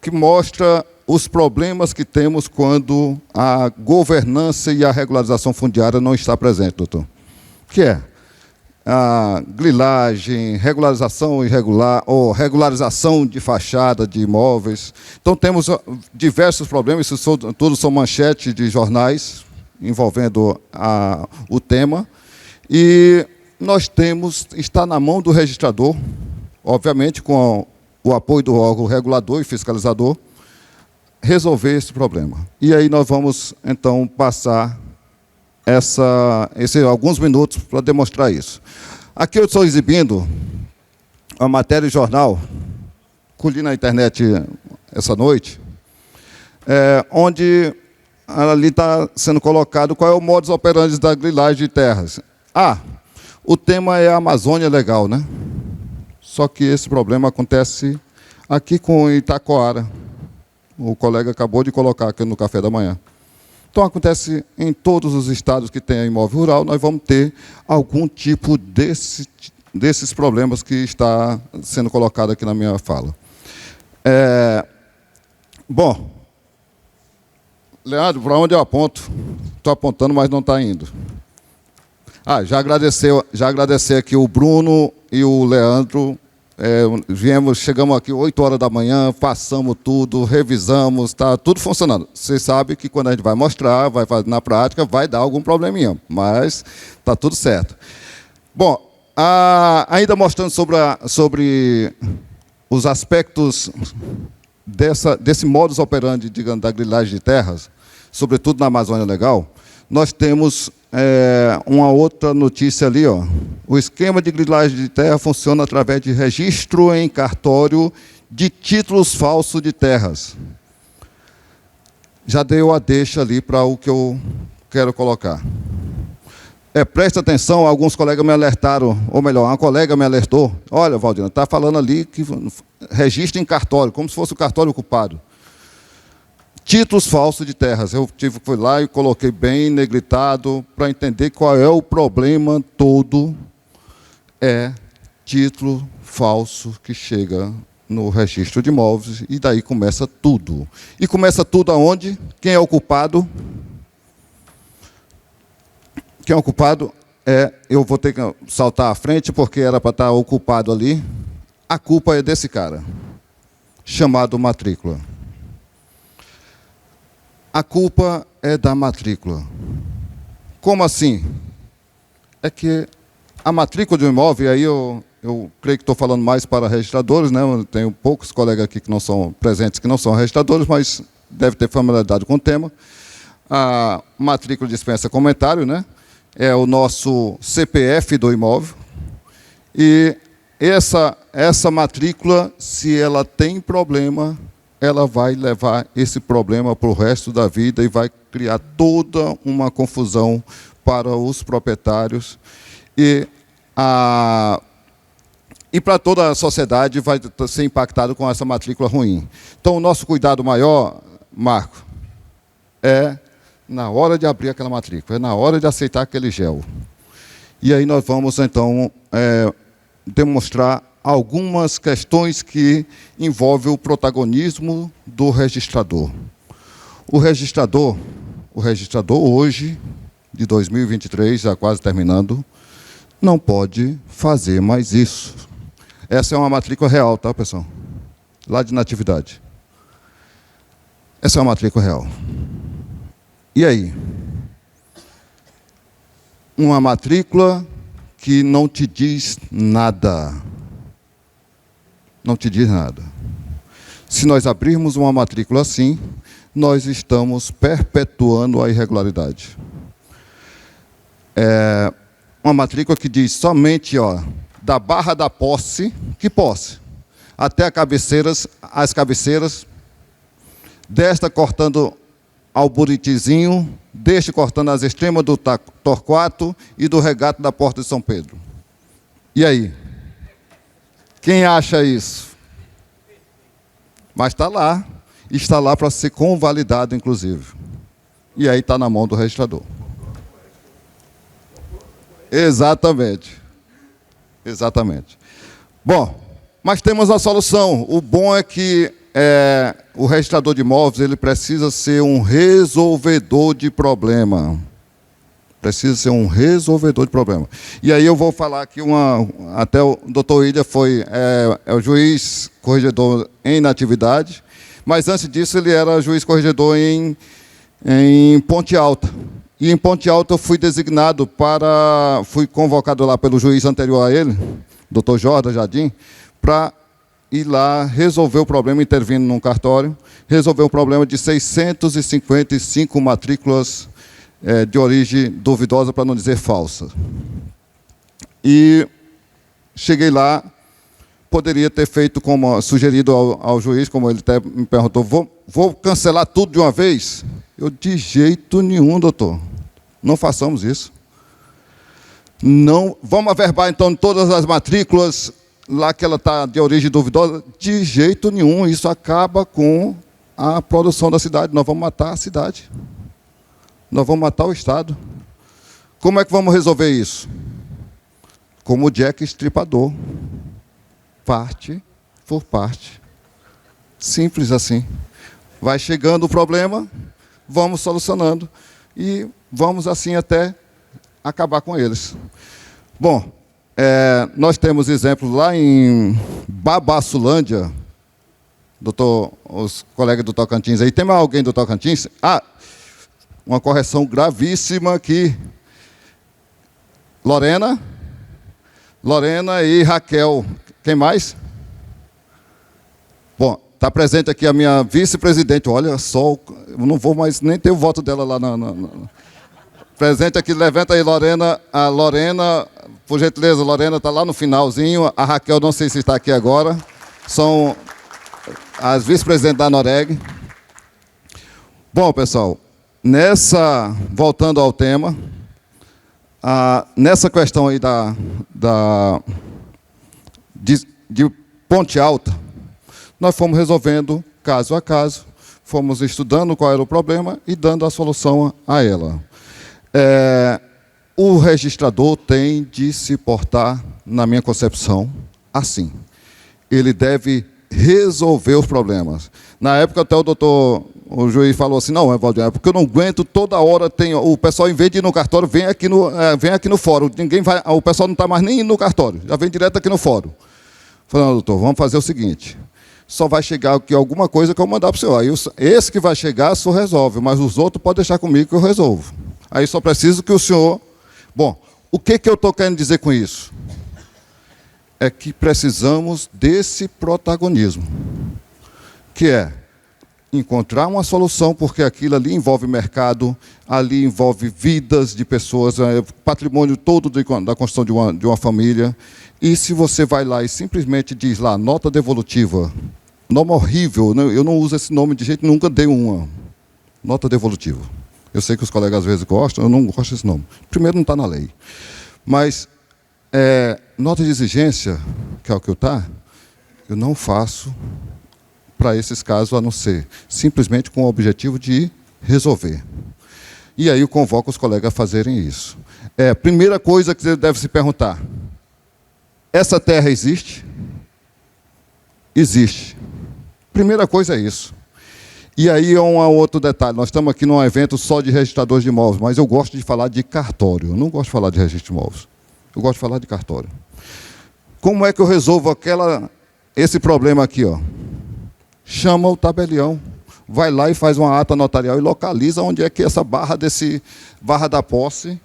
que mostra os problemas que temos quando a governança e a regularização fundiária não está presente, doutor. Que é a grilagem, regularização irregular, ou regularização de fachada de imóveis. Então, temos diversos problemas, isso tudo são manchetes de jornais envolvendo o tema. E nós está na mão do registrador, obviamente com o apoio do órgão regulador e fiscalizador, resolver esse problema. E aí nós vamos, então, passar alguns minutos para demonstrar isso. Aqui eu estou exibindo a matéria de jornal, colhi na internet essa noite, onde ali está sendo colocado qual é o modus operandi da grilagem de terras. O tema é a Amazônia Legal, né? Só que esse problema acontece aqui com Itacoara. O colega acabou de colocar aqui no café da manhã. Então, acontece em todos os estados que têm imóvel rural, nós vamos ter algum tipo desses problemas que está sendo colocado aqui na minha fala. Bom, Leandro, para onde eu aponto? Estou apontando, mas não está indo. Já agradecer aqui o Bruno e o Leandro. Chegamos aqui 8 horas da manhã, passamos tudo, revisamos, está tudo funcionando. Vocês sabem que quando a gente vai mostrar, vai fazer na prática, vai dar algum probleminha, mas está tudo certo. Bom, ainda mostrando sobre os aspectos desse modus operandi, digamos, da grilagem de terras, sobretudo na Amazônia Legal, nós temos uma outra notícia ali, ó. O esquema de grilagem de terra funciona através de registro em cartório de títulos falsos de terras. Já dei a deixa ali para o que eu quero colocar. Presta atenção, alguns colegas me alertaram, ou melhor, uma colega me alertou. Olha, Valdina, está falando ali que registro em cartório, como se fosse o cartório ocupado. Títulos falsos de terras. Eu fui lá e coloquei bem negritado para entender qual é o problema todo. É título falso que chega no registro de imóveis e daí começa tudo. E começa tudo aonde? Quem é o culpado? Quem é o culpado eu vou ter que saltar à frente porque era para estar ocupado ali. A culpa é desse cara, chamado matrícula. A culpa é da matrícula. Como assim? É que a matrícula de um imóvel, e aí eu creio que estou falando mais para registradores, né? Eu tenho poucos colegas aqui que não são presentes, que não são registradores, mas deve ter familiaridade com o tema. A matrícula dispensa comentário, né? É o nosso CPF do imóvel. E essa matrícula, se ela tem problema, ela vai levar esse problema para o resto da vida e vai criar toda uma confusão para os proprietários e para toda a sociedade vai ser impactado com essa matrícula ruim. Então, o nosso cuidado maior, Marco, é na hora de abrir aquela matrícula, é na hora de aceitar aquele gel. E aí nós vamos, então, demonstrar algumas questões que envolvem o protagonismo do registrador. O registrador hoje, de 2023, já quase terminando, não pode fazer mais isso. Essa é uma matrícula real, tá, pessoal? Lá de Natividade. Essa é uma matrícula real. E aí? Uma matrícula que não te diz nada. Não te diz nada. Se nós abrirmos uma matrícula assim, nós estamos perpetuando a irregularidade. Uma matrícula que diz somente, ó, da barra da posse, que posse? Até as cabeceiras, desta cortando ao Buritizinho, deste cortando as extremas do Torquato e do regato da Porta de São Pedro. E aí? Quem acha isso? Mas está lá para ser convalidado, inclusive. E aí está na mão do registrador. Exatamente. Exatamente. Bom, mas temos a solução. O bom é que o registrador de imóveis ele precisa ser um resolvedor de problema. Precisa ser um resolvedor de problema. E aí eu vou falar aqui até o doutor Ilha foi o juiz corregedor em inatividade, mas antes disso ele era juiz corregedor em Ponte Alta. E em Ponte Alta eu fui convocado lá pelo juiz anterior a ele, doutor Jordan Jardim, para ir lá resolver o problema, intervindo num cartório, resolver o problema de 655 matrículas de origem duvidosa, para não dizer falsa. E cheguei lá, poderia ter feito como sugerido ao juiz, como ele até me perguntou, vou cancelar tudo de uma vez? Eu, de jeito nenhum, doutor. Não façamos isso. Não, vamos averbar, então, todas as matrículas lá que ela está de origem duvidosa? De jeito nenhum. Isso acaba com a produção da cidade. Nós vamos matar a cidade. Nós vamos matar o Estado. Como é que vamos resolver isso? Como o Jack Estripador. Parte por parte. Simples assim. Vai chegando o problema, vamos solucionando e vamos assim até acabar com eles. Bom, nós temos exemplos lá em Babassulândia, os colegas do Tocantins aí. Tem mais alguém do Tocantins? Uma correção gravíssima aqui. Lorena e Raquel. Quem mais? Bom, está presente aqui a minha vice-presidente. Olha só, eu não vou mais nem ter o voto dela lá. Presente aqui, levanta aí, Lorena. A Lorena, por gentileza, Lorena está lá no finalzinho. A Raquel, não sei se está aqui agora. São as vice-presidentes da Noreg. Bom, pessoal, voltando ao tema, nessa questão aí de Ponte Alta, nós fomos resolvendo caso a caso, fomos estudando qual era o problema e dando a solução a ela. O registrador tem de se portar, na minha concepção, assim. Ele deve resolver os problemas. Na época, até o juiz falou assim, não, Valdir, porque eu não aguento, toda hora o pessoal, em vez de ir no cartório, vem aqui no fórum. O pessoal não está mais nem indo no cartório, já vem direto aqui no fórum. Falei, não, doutor, vamos fazer o seguinte, só vai chegar aqui alguma coisa que eu vou mandar para o senhor. Aí, esse que vai chegar, o senhor resolve, mas os outros pode deixar comigo que eu resolvo. Aí só preciso que o senhor... Bom, o que eu estou querendo dizer com isso? É que precisamos desse protagonismo, que é encontrar uma solução, porque aquilo ali envolve mercado, ali envolve vidas de pessoas, patrimônio todo da construção de uma família. E se você vai lá e simplesmente diz lá, nota devolutiva, nome horrível, né? Eu não uso esse nome de jeito, nunca dei uma. Nota devolutiva. Eu sei que os colegas às vezes gostam, eu não gosto desse nome. Primeiro, não está na lei. Mas, nota de exigência, que é o que eu não faço para esses casos, a não ser simplesmente com o objetivo de resolver. E aí eu convoco os colegas a fazerem isso. Primeira coisa que você deve se perguntar, essa terra existe? Existe. Primeira coisa é isso. E aí é um outro detalhe, nós estamos aqui num evento só de registradores de imóveis, mas eu gosto de falar de cartório, eu não gosto de falar de registro de imóveis, eu gosto de falar de cartório. Como é que eu resolvo esse problema aqui? Chama o tabelião, vai lá e faz uma ata notarial e localiza onde é que essa barra da posse,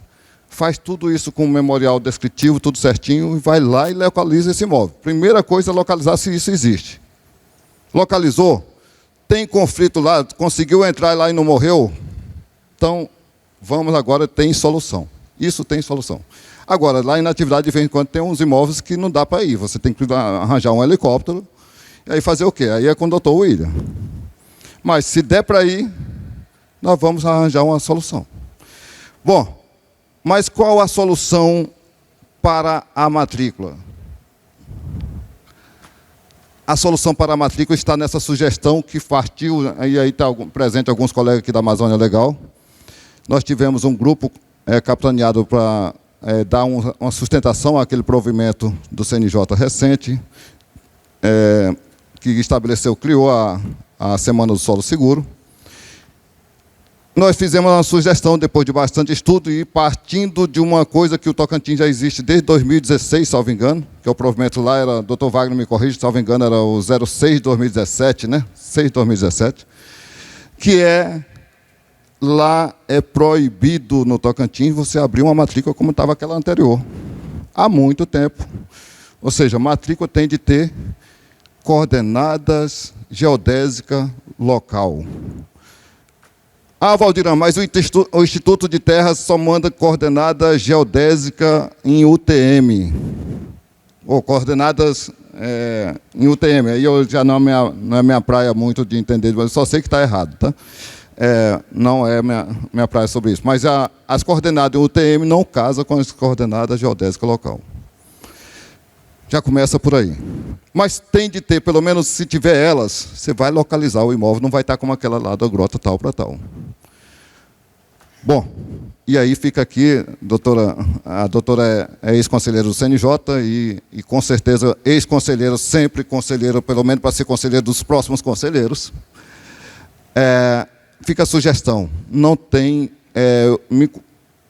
faz tudo isso com um memorial descritivo, tudo certinho, e vai lá e localiza esse imóvel. Primeira coisa é localizar se isso existe. Localizou? Tem conflito lá, conseguiu entrar lá e não morreu? Então, vamos agora, tem solução. Isso tem solução. Agora, lá em atividade, de vez em quando, tem uns imóveis que não dá para ir. Você tem que arranjar um helicóptero, e aí fazer o quê? Aí é com o doutor William. Mas, se der para ir, nós vamos arranjar uma solução. Bom, mas qual a solução para a matrícula? A solução para a matrícula está nessa sugestão que partiu, e aí está presente alguns colegas aqui da Amazônia Legal. Nós tivemos um grupo capitaneado para dar uma sustentação àquele provimento do CNJ recente, que criou a Semana do Solo Seguro. Nós fizemos uma sugestão, depois de bastante estudo, e partindo de uma coisa que o Tocantins já existe desde 2016, salvo engano, que o provimento lá era, doutor Wagner me corrige, salvo engano, era o 06 de 2017, né? 6 de 2017, que lá é proibido no Tocantins você abrir uma matrícula como estava aquela anterior, há muito tempo. Ou seja, a matrícula tem de ter coordenadas geodésicas local. Valdirão, mas o Instituto de Terras só manda coordenada geodésica em UTM. Ou coordenadas em UTM. Aí eu já não é minha praia muito de entender, mas eu só sei que está errado, tá? Não é minha praia sobre isso. Mas as coordenadas em UTM não casam com as coordenadas geodésicas local. Já começa por aí. Mas tem de ter, pelo menos se tiver elas, você vai localizar o imóvel, não vai estar como aquela lá da grota tal para tal. Bom, e aí fica aqui, a doutora é ex-conselheira do CNJ e com certeza ex-conselheira, sempre conselheira, pelo menos para ser conselheira dos próximos conselheiros. Fica a sugestão. Não tem...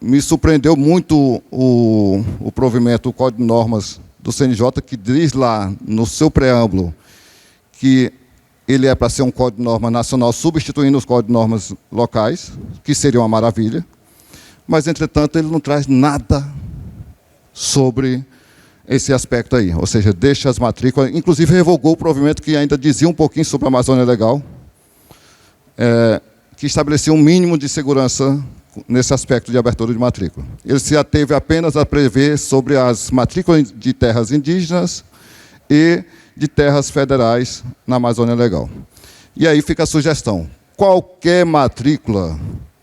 me surpreendeu muito o provimento, o Código de Normas do CNJ, que diz lá no seu preâmbulo que ele é para ser um Código de Norma nacional, substituindo os Códigos de Normas locais, que seria uma maravilha, mas, entretanto, ele não traz nada sobre esse aspecto aí, ou seja, deixa as matrículas, inclusive revogou o provimento que ainda dizia um pouquinho sobre a Amazônia Legal, que estabelecia um mínimo de segurança nesse aspecto de abertura de matrícula. Ele se ateve apenas a prever sobre as matrículas de terras indígenas e de terras federais na Amazônia Legal. E aí fica a sugestão. Qualquer matrícula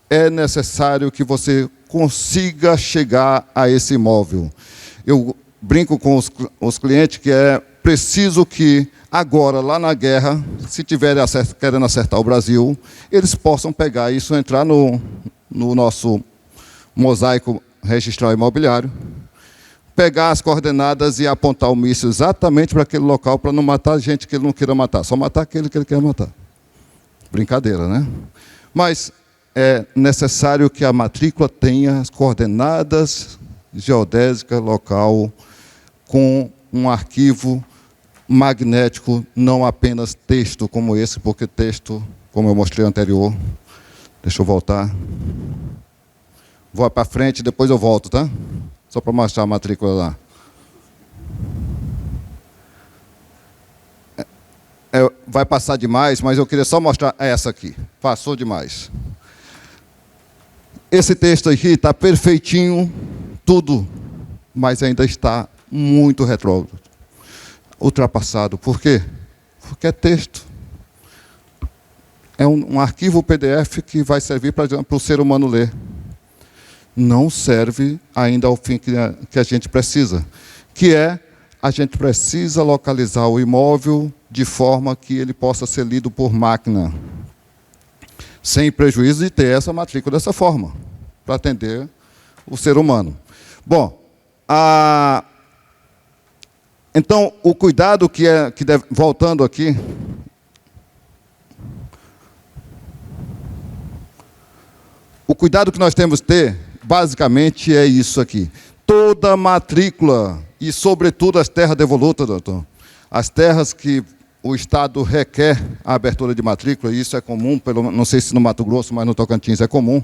é necessário que você consiga chegar a esse imóvel. Eu brinco com os clientes que é preciso que agora, lá na guerra, se tiverem querendo acertar o Brasil, eles possam pegar isso, entrar no nosso mosaico registral imobiliário, pegar as coordenadas e apontar o míssil exatamente para aquele local, para não matar gente que ele não queira matar, só matar aquele que ele quer matar. Brincadeira, né? Mas é necessário que a matrícula tenha as coordenadas geodésicas local com um arquivo magnético, não apenas texto como esse, porque texto, como eu mostrei anterior, deixa eu voltar. Vou para frente e depois eu volto, tá? Só para mostrar a matrícula lá. Vai passar demais, mas eu queria só mostrar essa aqui. Passou demais. Esse texto aqui está perfeitinho, tudo, mas ainda está muito retrógrado, ultrapassado. Por quê? Porque é texto. É um arquivo PDF que vai servir para o ser humano ler. Não serve ainda ao fim que a gente precisa, que é, a gente precisa localizar o imóvel de forma que ele possa ser lido por máquina, sem prejuízo de ter essa matrícula dessa forma, para atender o ser humano. Bom, então, o cuidado voltando aqui, o cuidado que nós temos que ter, basicamente, é isso aqui. Toda matrícula, e sobretudo as terras devolutas, doutor, as terras que o Estado requer a abertura de matrícula, e isso é comum, não sei se no Mato Grosso, mas no Tocantins é comum,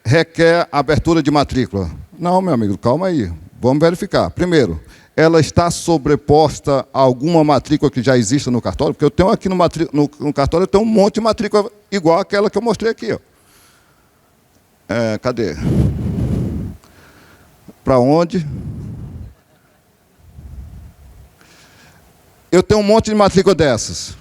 requer a abertura de matrícula. Não, meu amigo, calma aí, vamos verificar. Primeiro, ela está sobreposta a alguma matrícula que já exista no cartório? Porque eu tenho aqui no cartório, eu tenho um monte de matrícula igual àquela que eu mostrei aqui, ó. Cadê? Para onde? Eu tenho um monte de matrícula dessas.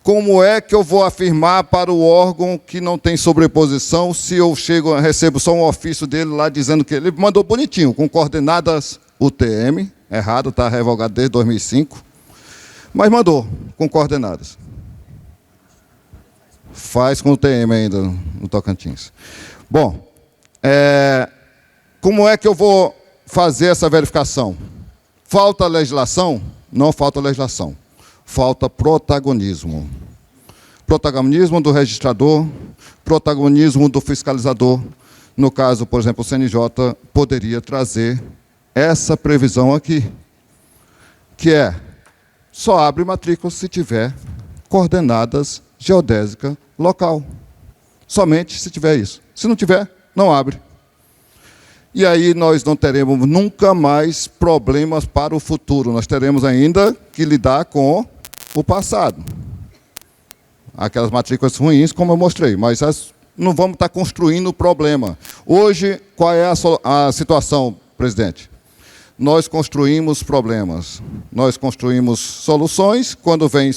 Como é que eu vou afirmar para o órgão que não tem sobreposição se eu recebo só um ofício dele lá dizendo que ele mandou bonitinho, com coordenadas UTM, errado, está revogado desde 2005, mas mandou com coordenadas. Faz com UTM ainda no Tocantins. Bom, como é que eu vou fazer essa verificação? Falta legislação? Não falta legislação. Falta protagonismo. Protagonismo do registrador, protagonismo do fiscalizador. No caso, por exemplo, o CNJ poderia trazer essa previsão aqui, que é, só abre matrícula se tiver coordenadas geodésicas local. Somente se tiver isso. Se não tiver, não abre. E aí nós não teremos nunca mais problemas para o futuro. Nós teremos ainda que lidar com o passado. Aquelas matrículas ruins, como eu mostrei, mas não vamos estar construindo o problema. Hoje, qual é a situação, presidente? Nós construímos problemas. Nós construímos soluções, quando vem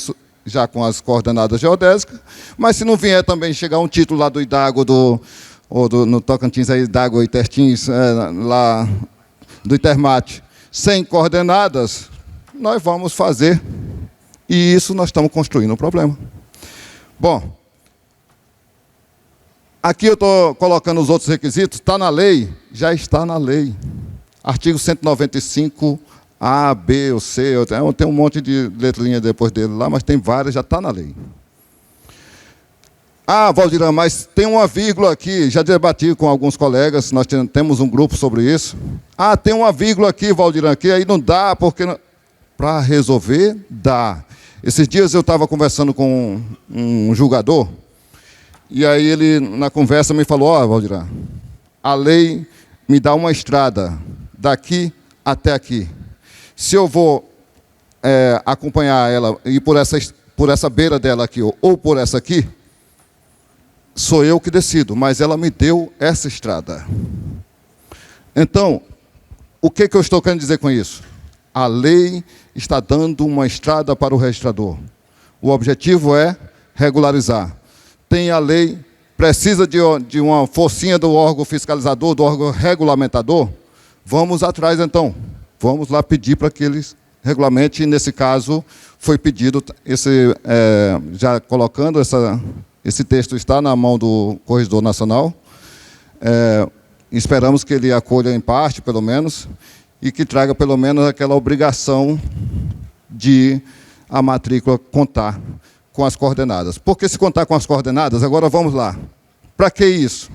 já com as coordenadas geodésicas, mas se não vier também chegar um título lá do Idago, no Tocantins, aí, Idago e Tertins, lá do Intermate, sem coordenadas, nós vamos fazer, e isso nós estamos construindo um problema. Bom, aqui eu estou colocando os outros requisitos, está na lei, já está na lei. Artigo 195, A, B ou C, tem um monte de letrinha depois dele lá, mas tem várias, já está na lei. Ah, Valdirã, mas tem uma vírgula aqui, já debati com alguns colegas, nós temos um grupo sobre isso. Ah, tem uma vírgula aqui, Valdirã, que aí não dá, porque... Para resolver, dá. Esses dias eu estava conversando com um julgador, e aí ele, na conversa, me falou, ó, Valdirã, a lei me dá uma estrada daqui até aqui. Se eu vou acompanhar ela, e por essa beira dela aqui, ou por essa aqui, sou eu que decido, mas ela me deu essa estrada. Então, o que eu estou querendo dizer com isso? A lei está dando uma estrada para o registrador. O objetivo é regularizar. Tem a lei, precisa de uma forcinha do órgão fiscalizador, do órgão regulamentador? Vamos atrás, então. Vamos lá pedir para que eles regulamentem. E, nesse caso, foi pedido, já colocando, esse texto está na mão do Corregedor Nacional. Esperamos que ele acolha em parte, pelo menos, e que traga, pelo menos, aquela obrigação de a matrícula contar com as coordenadas. Porque se contar com as coordenadas, agora vamos lá. Para que isso?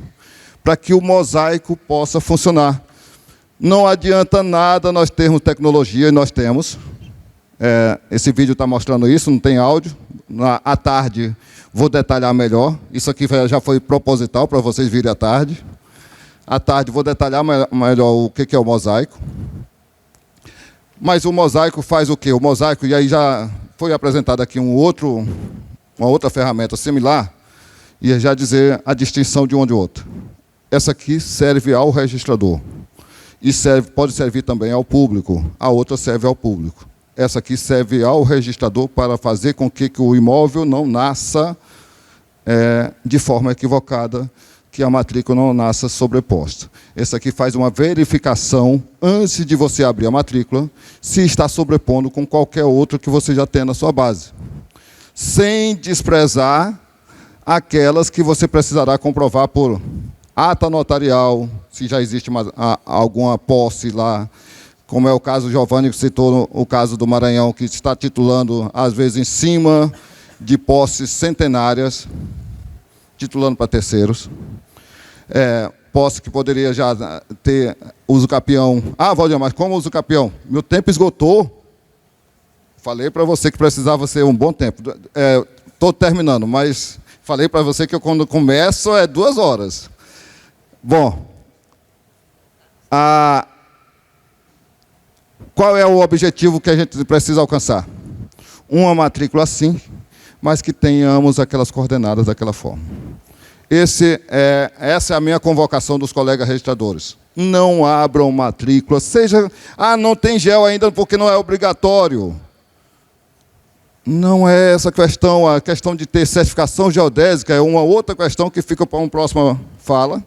Para que o mosaico possa funcionar. Não adianta nada nós termos tecnologia, e nós temos. Esse vídeo está mostrando isso, não tem áudio. À tarde vou detalhar melhor. Isso aqui já foi proposital para vocês virem à tarde. À tarde vou detalhar melhor o que é o mosaico. Mas o mosaico faz o quê? O mosaico, e aí já foi apresentado aqui uma outra ferramenta similar, e já dizer a distinção de uma de outra. Essa aqui serve ao registrador, e pode servir também ao público. A outra serve ao público. Essa aqui serve ao registrador para fazer com que o imóvel não nasça de forma equivocada, que a matrícula não nasça sobreposta. Essa aqui faz uma verificação, antes de você abrir a matrícula, se está sobrepondo com qualquer outra que você já tem na sua base. Sem desprezar aquelas que você precisará comprovar por ata notarial, se já existe alguma posse lá, como é o caso, o Giovanni citou o caso do Maranhão, que está titulando, às vezes, em cima de posses centenárias, titulando para terceiros. Posse que poderia já ter uso capião. Ah, Valdir, mas como uso capião? Meu tempo esgotou. Falei para você que precisava ser um bom tempo. Estou terminando, mas falei para você que eu, quando começo, 2 horas. Bom, qual é o objetivo que a gente precisa alcançar? Uma matrícula assim, mas que tenhamos aquelas coordenadas daquela forma. Essa é a minha convocação dos colegas registradores. Não abram matrícula, não tem GEL ainda porque não é obrigatório. Não é essa questão, a questão de ter certificação geodésica é uma outra questão que fica para uma próxima fala.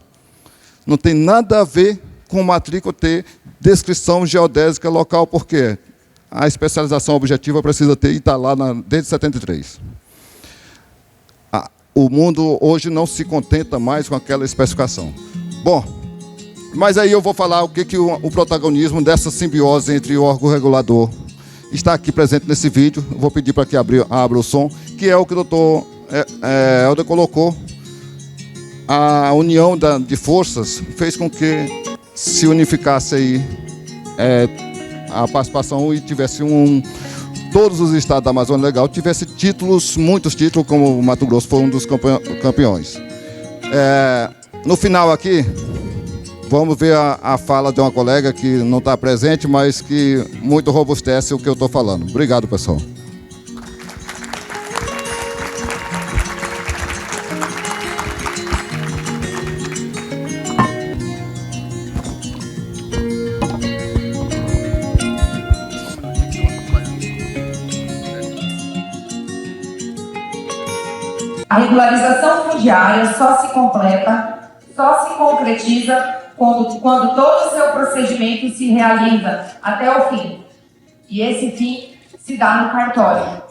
Não tem nada a ver com matrícula ter descrição geodésica local, porque a especialização objetiva precisa ter e está lá desde 73. O mundo hoje não se contenta mais com aquela especificação. Bom, mas aí eu vou falar o que o protagonismo dessa simbiose entre o órgão regulador está aqui presente nesse vídeo. Eu vou pedir para que abra o som, que é o que o doutor Helder colocou. A união de forças fez com que se unificasse aí a participação e tivesse todos os estados da Amazônia Legal tivessem muitos títulos, como o Mato Grosso foi um dos campeões. No final aqui, vamos ver a fala de uma colega que não está presente, mas que muito robustece o que eu estou falando. Obrigado, pessoal. A regularização fundiária só se completa, só se concretiza quando todo o seu procedimento se realiza até o fim. E esse fim se dá no cartório.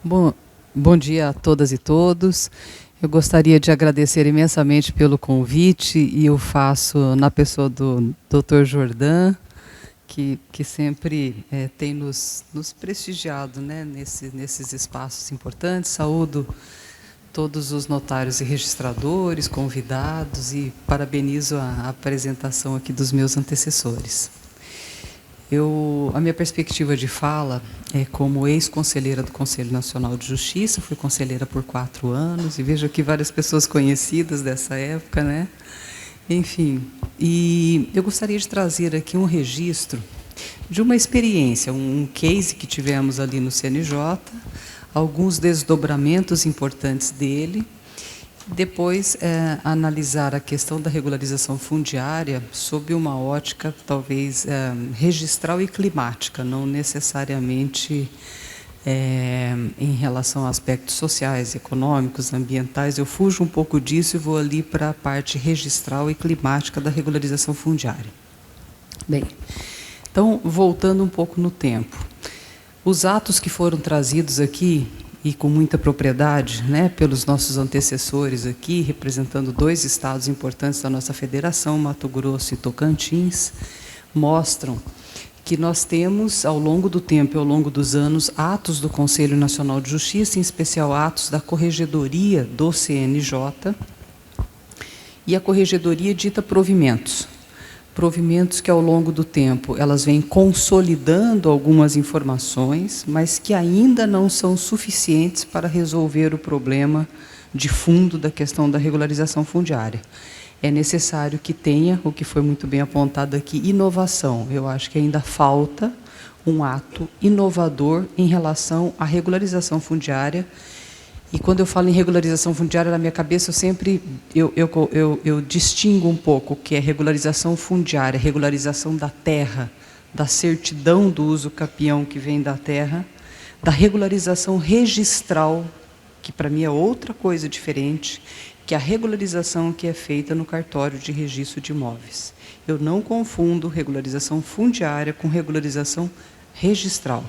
Bom dia a todas e todos. Eu gostaria de agradecer imensamente pelo convite, e eu faço na pessoa do Dr. Jordan, que sempre tem nos prestigiado, né, nesses espaços importantes. Saúdo todos os notários e registradores, convidados, e parabenizo a apresentação aqui dos meus antecessores. A minha perspectiva de fala é como ex-conselheira do Conselho Nacional de Justiça, fui conselheira por 4 anos, e vejo aqui várias pessoas conhecidas dessa época, né? Enfim, e eu gostaria de trazer aqui um registro de uma experiência, um case que tivemos ali no CNJ, alguns desdobramentos importantes dele. Depois, analisar a questão da regularização fundiária sob uma ótica, talvez, registral e climática, não necessariamente em relação a aspectos sociais, econômicos, ambientais. Eu fujo um pouco disso e vou ali para a parte registral e climática da regularização fundiária. Bem, então, voltando um pouco no tempo. Os atos que foram trazidos aqui, e com muita propriedade, né, pelos nossos antecessores aqui, representando 2 estados importantes da nossa federação, Mato Grosso e Tocantins, mostram que nós temos, ao longo do tempo e ao longo dos anos, atos do Conselho Nacional de Justiça, em especial atos da Corregedoria do CNJ, e a Corregedoria dita provimentos. Provimentos que, ao longo do tempo, elas vêm consolidando algumas informações, mas que ainda não são suficientes para resolver o problema de fundo da questão da regularização fundiária. É necessário que tenha, o que foi muito bem apontado aqui, inovação. Eu acho que ainda falta um ato inovador em relação à regularização fundiária. E quando eu falo em regularização fundiária, na minha cabeça, eu sempre distingo um pouco o que é regularização fundiária, regularização da terra, da certidão do uso capião que vem da terra, da regularização registral, que para mim é outra coisa diferente, que é a regularização que é feita no cartório de registro de imóveis. Eu não confundo regularização fundiária com regularização registral.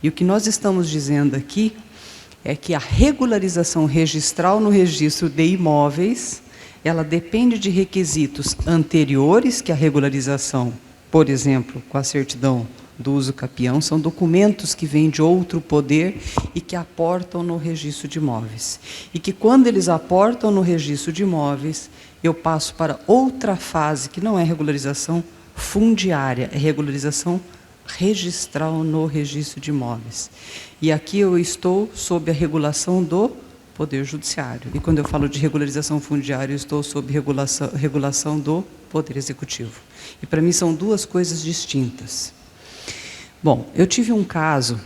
E o que nós estamos dizendo aqui é que a regularização registral no registro de imóveis, ela depende de requisitos anteriores que a regularização, por exemplo, com a certidão do uso capião, são documentos que vêm de outro poder e que aportam no registro de imóveis. E que, quando eles aportam no registro de imóveis, eu passo para outra fase, que não é regularização fundiária, é regularização registral no registro de imóveis. E aqui eu estou sob a regulação do Poder Judiciário. E quando eu falo de regularização fundiária, eu estou sob regulação do Poder Executivo. E para mim são 2 coisas distintas. Bom, eu tive um caso,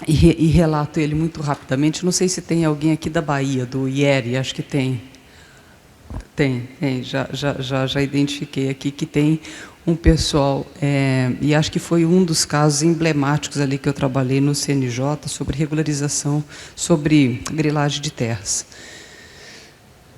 e relato ele muito rapidamente. Não sei se tem alguém aqui da Bahia, do IERE, acho que tem. Tem, já identifiquei aqui que tem um pessoal, e acho que foi um dos casos emblemáticos ali que eu trabalhei no CNJ, sobre regularização, sobre grilagem de terras.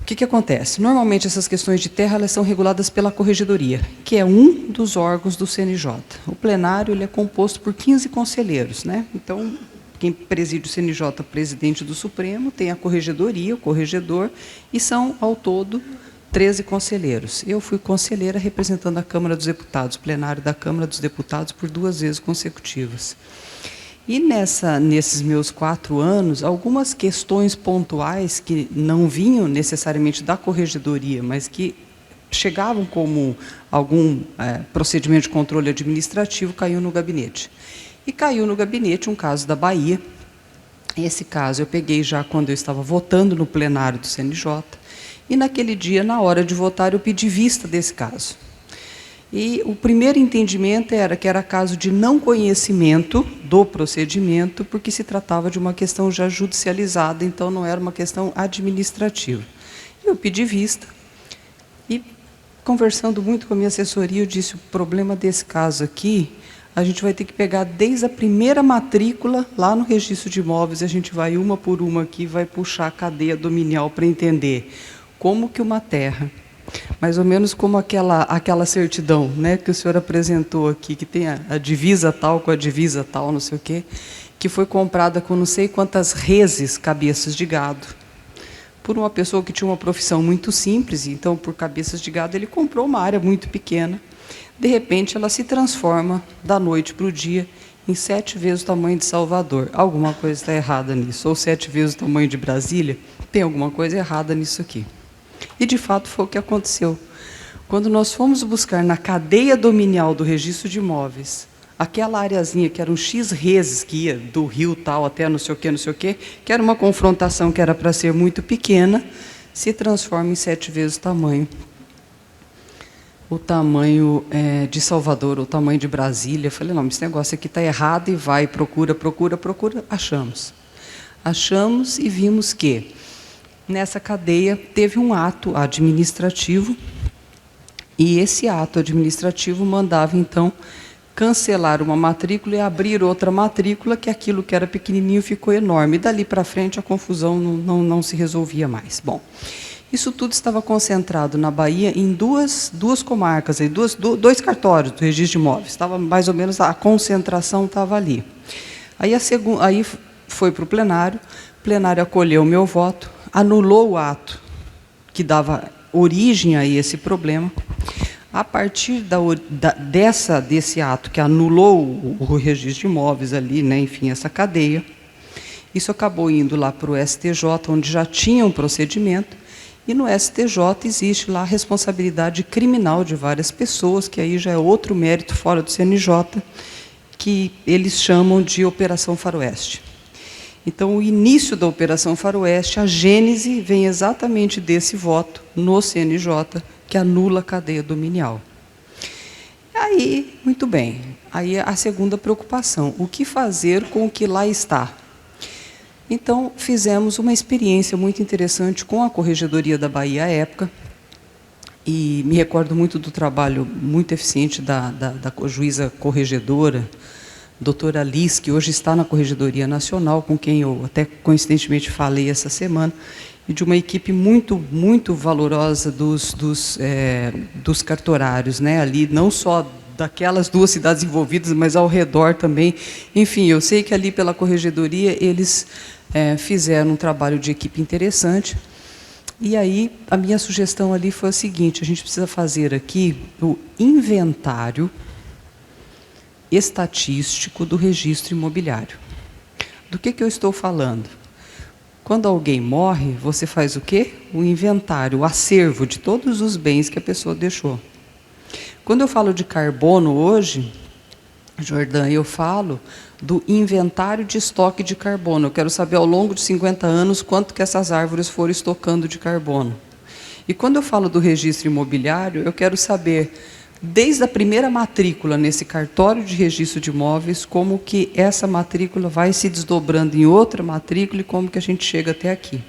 O que acontece? Normalmente, essas questões de terra, elas são reguladas pela Corregedoria, que é um dos órgãos do CNJ. O plenário, ele é composto por 15 conselheiros, né? Então, quem preside o CNJ, presidente do Supremo, tem a Corregedoria, o corregedor, e são, ao todo, 13 conselheiros. Eu fui conselheira representando a Câmara dos Deputados, plenário da Câmara dos Deputados, por 2 vezes consecutivas. E nesses meus 4 anos, algumas questões pontuais que não vinham necessariamente da Corregedoria, mas que chegavam como algum procedimento de controle administrativo, caiu no gabinete. E caiu no gabinete um caso da Bahia. Esse caso eu peguei já quando eu estava votando no plenário do CNJ, e naquele dia, na hora de votar, eu pedi vista desse caso. E o primeiro entendimento era que era caso de não conhecimento do procedimento, porque se tratava de uma questão já judicializada, então não era uma questão administrativa. Eu pedi vista, e conversando muito com a minha assessoria, eu disse: o problema desse caso aqui, a gente vai ter que pegar desde a primeira matrícula lá no registro de imóveis, a gente vai uma por uma aqui, vai puxar a cadeia dominial para entender como que uma terra, mais ou menos como aquela certidão, né, que o senhor apresentou aqui, que tem a divisa tal com a divisa tal, não sei o quê, que foi comprada com não sei quantas reses, cabeças de gado, por uma pessoa que tinha uma profissão muito simples. Então, por cabeças de gado, ele comprou uma área muito pequena. De repente, ela se transforma da noite para o dia em 7 vezes o tamanho de Salvador. Alguma coisa está errada nisso. Ou 7 vezes o tamanho de Brasília. Tem alguma coisa errada nisso aqui. E, de fato, foi o que aconteceu. Quando nós fomos buscar na cadeia dominial do registro de imóveis, aquela areazinha que eram X reses, que ia do rio tal até não sei o quê, que era uma confrontação que era para ser muito pequena, se transforma em 7 vezes o tamanho de Salvador, o tamanho de Brasília. Eu falei, não, esse negócio aqui está errado, e vai, procura, achamos. Achamos e vimos que, nessa cadeia, teve um ato administrativo, e esse ato administrativo mandava, então, cancelar uma matrícula e abrir outra matrícula, que aquilo que era pequenininho ficou enorme. E dali para frente a confusão não se resolvia mais. Bom, isso tudo estava concentrado na Bahia em duas comarcas, dois cartórios do registro de imóveis. Estava mais ou menos, a concentração estava ali. Aí foi para o plenário acolheu o meu voto, anulou o ato que dava origem a esse problema. A partir desse ato que anulou o registro de imóveis ali, né, enfim, essa cadeia, isso acabou indo lá para o STJ, onde já tinha um procedimento, e no STJ existe lá a responsabilidade criminal de várias pessoas, que aí já é outro mérito fora do CNJ, que eles chamam de Operação Faroeste. Então, o início da Operação Faroeste, a gênese vem exatamente desse voto no CNJ, que anula a cadeia dominial. Aí, muito bem, aí a segunda preocupação, o que fazer com o que lá está? Então, fizemos uma experiência muito interessante com a Corregedoria da Bahia à época, e me recordo muito do trabalho muito eficiente da juíza corregedora, doutora Liz, que hoje está na Corregedoria Nacional, com quem eu até coincidentemente falei essa semana, e de uma equipe muito, muito valorosa dos cartorários, né? Ali, não só daquelas 2 cidades envolvidas, mas ao redor também. Enfim, eu sei que ali pela Corregedoria eles fizeram um trabalho de equipe interessante. E aí a minha sugestão ali foi a seguinte: a gente precisa fazer aqui o inventário estatístico do registro imobiliário. Do que eu estou falando? Quando alguém morre, você faz o quê? O inventário, o acervo de todos os bens que a pessoa deixou. Quando eu falo de carbono hoje, Jordã, eu falo do inventário de estoque de carbono. Eu quero saber, ao longo de 50 anos, quanto que essas árvores foram estocando de carbono. E quando eu falo do registro imobiliário, eu quero saber, desde a primeira matrícula nesse cartório de registro de imóveis, como que essa matrícula vai se desdobrando em outra matrícula e como que a gente chega até aqui.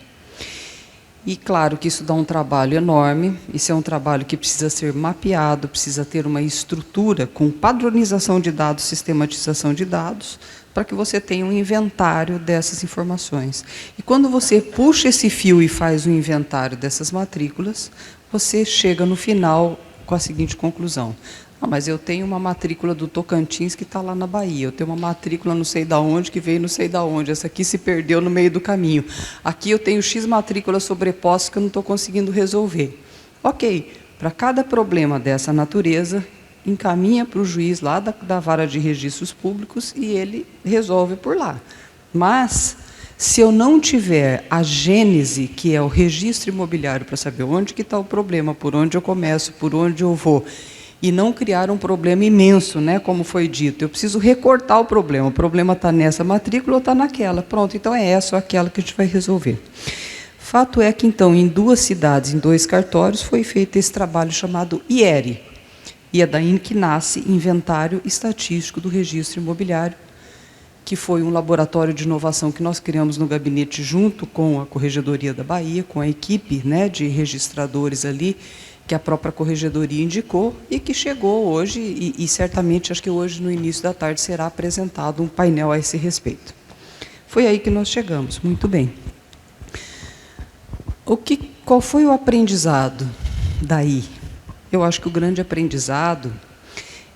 E claro que isso dá um trabalho enorme, isso é um trabalho que precisa ser mapeado, precisa ter uma estrutura com padronização de dados, sistematização de dados, para que você tenha um inventário dessas informações. E quando você puxa esse fio e faz o inventário dessas matrículas, você chega no final com a seguinte conclusão: mas eu tenho uma matrícula do Tocantins que está lá na Bahia, eu tenho uma matrícula não sei da onde, que veio não sei da onde, essa aqui se perdeu no meio do caminho, aqui eu tenho X matrículas sobrepostas que eu não estou conseguindo resolver. Ok, para cada problema dessa natureza, encaminha para o juiz lá da vara de registros públicos e ele resolve por lá. Mas, se eu não tiver a gênese, que é o registro imobiliário, para saber onde que está o problema, por onde eu começo, por onde eu vou, e não criar um problema imenso, né, como foi dito, eu preciso recortar o problema está nessa matrícula ou está naquela, pronto, então é essa ou aquela que a gente vai resolver. Fato é que, então, em 2 cidades, em 2 cartórios, foi feito esse trabalho chamado IERE, e é daí que nasce Inventário Estatístico do Registro Imobiliário, que foi um laboratório de inovação que nós criamos no gabinete junto com a Corregedoria da Bahia, com a equipe, né, de registradores ali, que a própria Corregedoria indicou e que chegou hoje, e certamente, acho que hoje, no início da tarde, será apresentado um painel a esse respeito. Foi aí que nós chegamos, muito bem. Qual foi o aprendizado daí? Eu acho que o grande aprendizado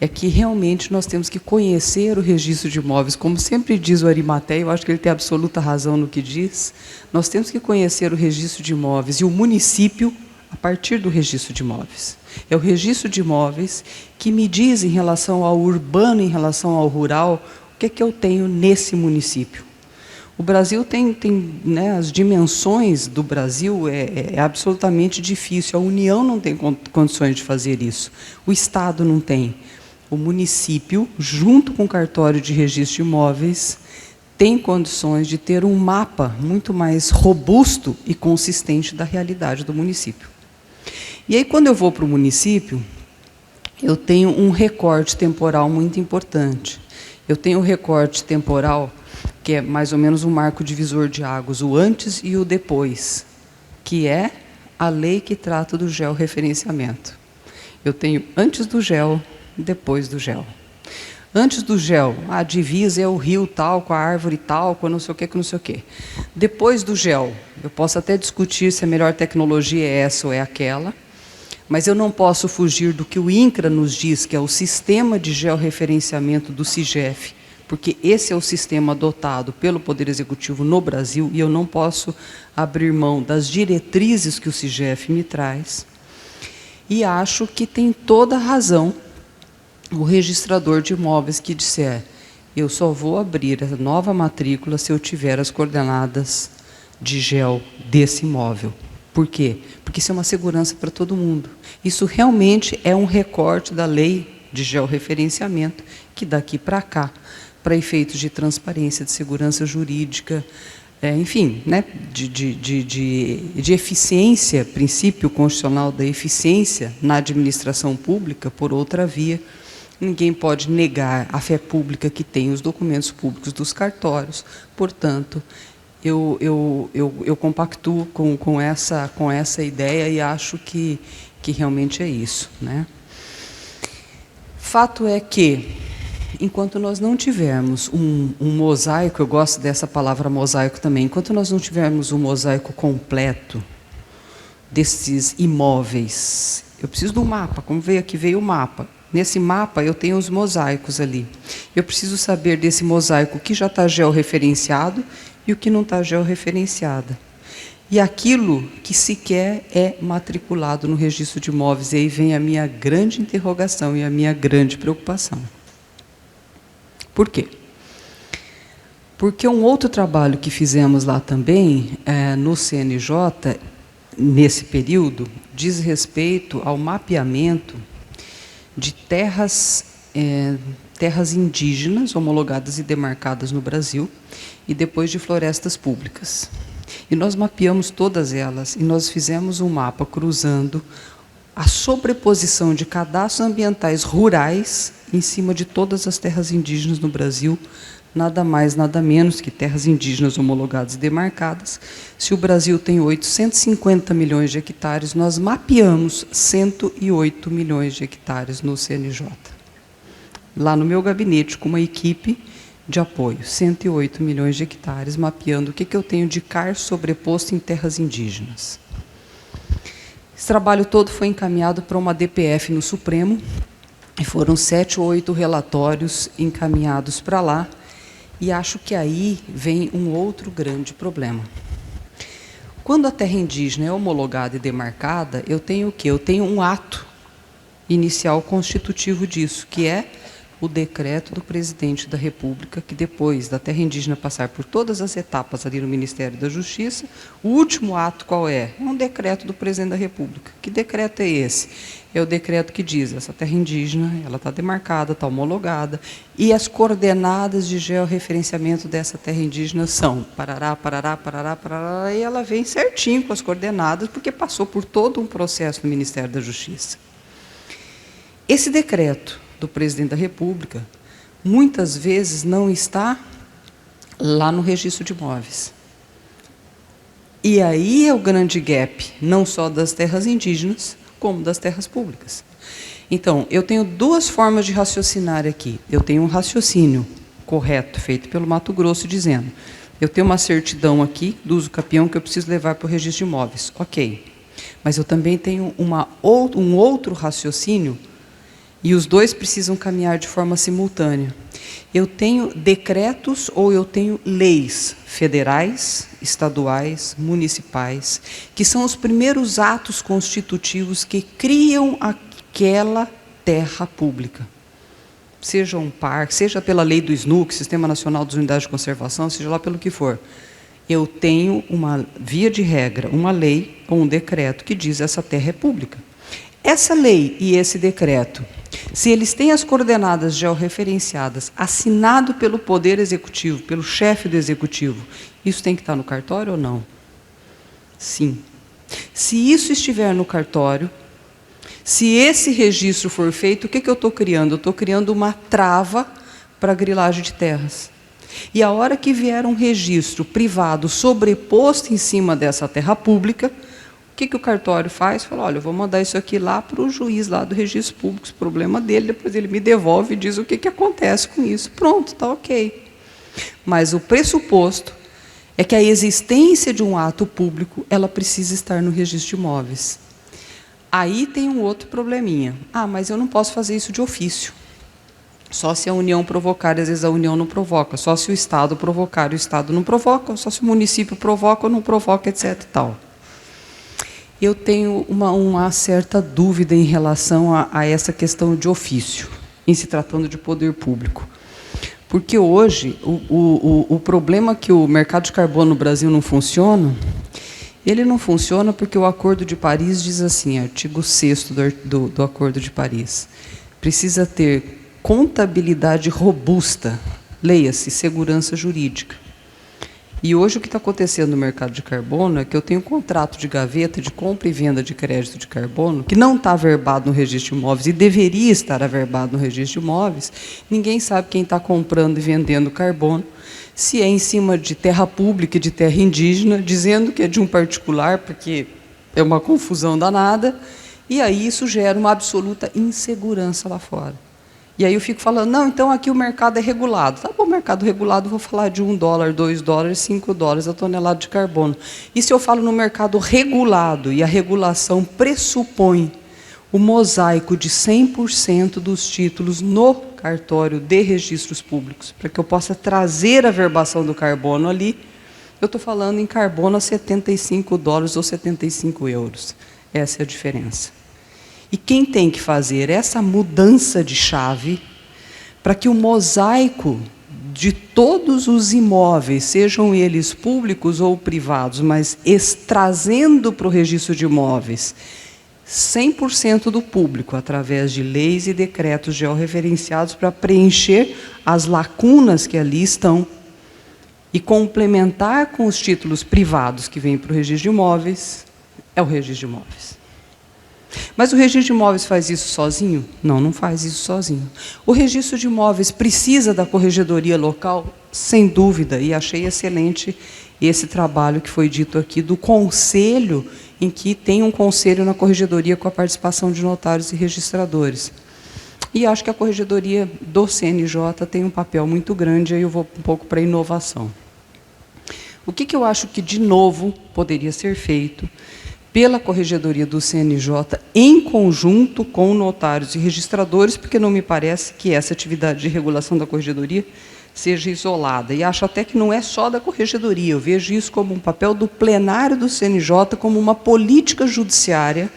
é que realmente nós temos que conhecer o registro de imóveis. Como sempre diz o Arimateia, eu acho que ele tem absoluta razão no que diz, nós temos que conhecer o registro de imóveis e o município a partir do registro de imóveis. É o registro de imóveis que me diz, em relação ao urbano, em relação ao rural, o que é que eu tenho nesse município. O Brasil tem né, as dimensões do Brasil é absolutamente difícil. A União não tem condições de fazer isso. O Estado não tem. O município, junto com o cartório de registro de imóveis, tem condições de ter um mapa muito mais robusto e consistente da realidade do município. E aí, quando eu vou para o município, eu tenho um recorte temporal muito importante. Eu tenho um recorte temporal que é mais ou menos um marco divisor de águas, o antes e o depois, que é a lei que trata do georreferenciamento. Eu tenho antes do geo, depois do geo. Antes do geo, a divisa é o rio tal, com a árvore tal, com não sei o que, com não sei o que. Depois do geo, eu posso até discutir se a melhor tecnologia é essa ou é aquela, mas eu não posso fugir do que o INCRA nos diz, que é o sistema de georreferenciamento do CIGEF, porque esse é o sistema adotado pelo Poder Executivo no Brasil, e eu não posso abrir mão das diretrizes que o CIGEF me traz. E acho que tem toda a razão o registrador de imóveis que disser: eu só vou abrir a nova matrícula se eu tiver as coordenadas de geo desse imóvel. Por quê? Porque isso é uma segurança para todo mundo. Isso realmente é um recorte da lei de georreferenciamento, que daqui para cá, para efeitos de transparência, de segurança jurídica, enfim, né, de eficiência, princípio constitucional da eficiência na administração pública, por outra via. Ninguém pode negar a fé pública que tem os documentos públicos dos cartórios. Portanto, eu compactuo com essa ideia e acho que realmente é isso, né? Fato é que, enquanto nós não tivermos um mosaico, eu gosto dessa palavra mosaico também, enquanto nós não tivermos um mosaico completo desses imóveis, eu preciso do mapa, como veio aqui, veio o mapa. Nesse mapa eu tenho os mosaicos ali. Eu preciso saber desse mosaico o que já está georreferenciado e o que não está georreferenciado. E aquilo que sequer é matriculado no registro de imóveis. E aí vem a minha grande interrogação e a minha grande preocupação. Por quê? Porque um outro trabalho que fizemos lá também, no CNJ, nesse período, diz respeito ao mapeamento de terras indígenas homologadas e demarcadas no Brasil, e depois de florestas públicas. E nós mapeamos todas elas, e nós fizemos um mapa cruzando a sobreposição de cadastros ambientais rurais em cima de todas as terras indígenas no Brasil, nada mais, nada menos que terras indígenas homologadas e demarcadas. Se o Brasil tem 850 milhões de hectares, nós mapeamos 108 milhões de hectares no CNJ. Lá no meu gabinete, com uma equipe de apoio, 108 milhões de hectares, mapeando o que eu tenho de CAR sobreposto em terras indígenas. Esse trabalho todo foi encaminhado para uma DPF no Supremo, e foram 7 ou 8 relatórios encaminhados para lá, e acho que aí vem um outro grande problema. Quando a terra indígena é homologada e demarcada, eu tenho o quê? Eu tenho um ato inicial constitutivo disso, que é o decreto do presidente da República, que depois da terra indígena passar por todas as etapas ali no Ministério da Justiça, o último ato qual é? É um decreto do presidente da República. Que decreto é esse? É o decreto que diz: essa terra indígena, ela está demarcada, está homologada, e as coordenadas de georreferenciamento dessa terra indígena são parará, parará, parará, parará, e ela vem certinho com as coordenadas, porque passou por todo um processo no Ministério da Justiça. Esse decreto do presidente da República, muitas vezes não está lá no registro de imóveis. E aí é o grande gap, não só das terras indígenas, como das terras públicas. Então, eu tenho duas formas de raciocinar aqui. Eu tenho um raciocínio correto, feito pelo Mato Grosso, dizendo: eu tenho uma certidão aqui do uso capião que eu preciso levar para o registro de imóveis. Ok. Mas eu também tenho um outro raciocínio E os dois precisam caminhar de forma simultânea. Eu tenho decretos ou eu tenho leis federais, estaduais, municipais, que são os primeiros atos constitutivos que criam aquela terra pública. Seja um parque, seja pela lei do SNUC, Sistema Nacional das Unidades de Conservação, seja lá pelo que for. Eu tenho uma via de regra, uma lei ou um decreto que diz essa terra é pública. Essa lei e esse decreto, se eles têm as coordenadas georreferenciadas, assinado pelo Poder Executivo, pelo chefe do Executivo, isso tem que estar no cartório ou não? Sim. Se isso estiver no cartório, se esse registro for feito, o que eu estou criando? Eu estou criando uma trava para a grilagem de terras. E a hora que vier um registro privado sobreposto em cima dessa terra pública, o que o cartório faz? Fala, olha, eu vou mandar isso aqui lá para o juiz lá do registro público, o problema dele, depois ele me devolve e diz o que acontece com isso. Pronto, está ok. Mas o pressuposto é que a existência de um ato público, ela precisa estar no registro de imóveis. Aí tem um outro probleminha. Ah, mas eu não posso fazer isso de ofício. Só se a União provocar, às vezes a União não provoca. Só se o Estado provocar, o Estado não provoca. Só se o município provoca ou não provoca, etc. e tal. Eu tenho uma certa dúvida em relação a essa questão de ofício, em se tratando de poder público. Porque hoje, o problema que o mercado de carbono no Brasil não funciona, ele não funciona porque o Acordo de Paris diz assim, artigo 6º do Acordo de Paris, precisa ter contabilidade robusta, leia-se, segurança jurídica. E hoje o que está acontecendo no mercado de carbono é que eu tenho um contrato de gaveta de compra e venda de crédito de carbono que não está averbado no registro de imóveis e deveria estar averbado no registro de imóveis. Ninguém sabe quem está comprando e vendendo carbono, se é em cima de terra pública e de terra indígena, dizendo que é de um particular, porque é uma confusão danada, e aí isso gera uma absoluta insegurança lá fora. E aí eu fico falando, não, então aqui o mercado é regulado. Tá bom, mercado regulado, vou falar de $1, $2, $5 a tonelada de carbono. E se eu falo no mercado regulado, e a regulação pressupõe o mosaico de 100% dos títulos no cartório de registros públicos, para que eu possa trazer a verbação do carbono ali, eu estou falando em carbono a $75 ou 75 euros. Essa é a diferença. E quem tem que fazer essa mudança de chave para que o mosaico de todos os imóveis, sejam eles públicos ou privados, mas trazendo para o registro de imóveis 100% do público, através de leis e decretos georreferenciados para preencher as lacunas que ali estão e complementar com os títulos privados que vêm para o registro de imóveis, é o registro de imóveis. Mas o registro de imóveis faz isso sozinho? Não, não faz isso sozinho. O registro de imóveis precisa da corregedoria local? Sem dúvida, e achei excelente esse trabalho que foi dito aqui do conselho, em que tem um conselho na corregedoria com a participação de notários e registradores. E acho que a corregedoria do CNJ tem um papel muito grande, aí eu vou um pouco para a inovação. O que eu acho que, de novo, poderia ser feito pela corregedoria do CNJ, em conjunto com notários e registradores, porque não me parece que essa atividade de regulação da corregedoria seja isolada. E acho até que não é só da corregedoria, eu vejo isso como um papel do plenário do CNJ, como uma política judiciária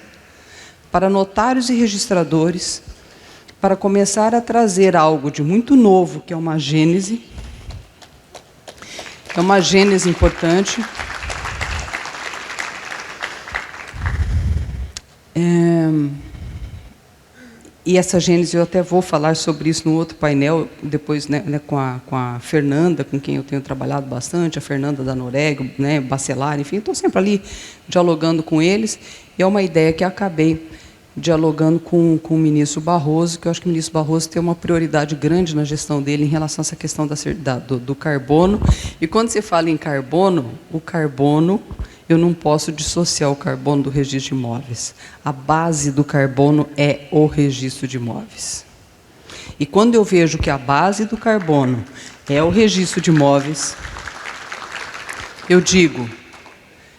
para notários e registradores, para começar a trazer algo de muito novo, que é uma gênese importante. E essa gênese, eu até vou falar sobre isso no outro painel, depois, né, com a Fernanda, com quem eu tenho trabalhado bastante, a Fernanda da Noreg, né, Bacelar, enfim, estou sempre ali dialogando com eles, e é uma ideia que acabei dialogando com o ministro Barroso, que eu acho que o ministro Barroso tem uma prioridade grande na gestão dele em relação a essa questão do carbono. E quando você fala em carbono, o carbono, eu não posso dissociar o carbono do registro de imóveis. A base do carbono é o registro de imóveis. E quando eu vejo que a base do carbono é o registro de imóveis, eu digo,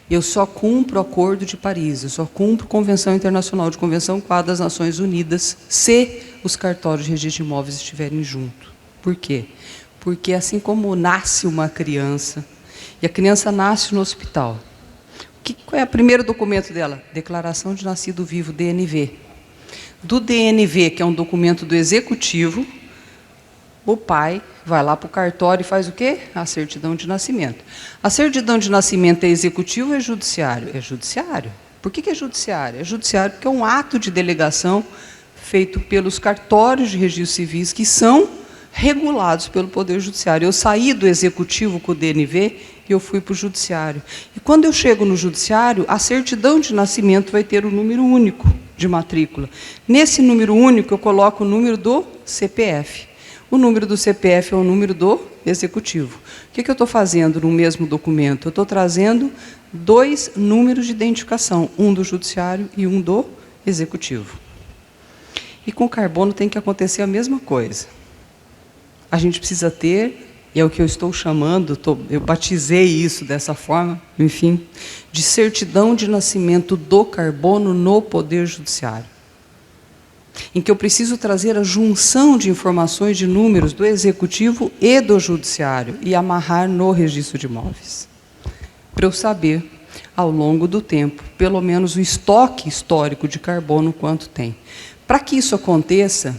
Eu só cumpro o Acordo de Paris, eu só cumpro Convenção Internacional de Convenção Quadro das Nações Unidas, se os cartórios de registro de imóveis estiverem juntos. Por quê? Porque assim como nasce uma criança, e a criança nasce no hospital, qual é o primeiro documento dela? Declaração de Nascido Vivo, DNV. Do DNV, que é um documento do Executivo, o pai vai lá para o cartório e faz o quê? A certidão de nascimento. A certidão de nascimento é executivo ou é judiciário? É judiciário. Por que é judiciário? É judiciário porque é um ato de delegação feito pelos cartórios de registros civis que são regulados pelo Poder Judiciário. Eu saí do executivo com o DNV e eu fui para o judiciário. E quando eu chego no judiciário, a certidão de nascimento vai ter o número único de matrícula. Nesse número único, eu coloco o número do CPF. O número do CPF é o número do executivo. O que eu estou fazendo no mesmo documento? Eu estou trazendo 2 números de identificação, um do judiciário e um do executivo. E com o carbono tem que acontecer a mesma coisa. A gente precisa ter, e é o que eu estou chamando, eu batizei isso dessa forma, enfim, de certidão de nascimento do carbono no Poder Judiciário, em que eu preciso trazer a junção de informações de números do Executivo e do Judiciário e amarrar no registro de imóveis, para eu saber, ao longo do tempo, pelo menos o estoque histórico de carbono quanto tem. Para que isso aconteça,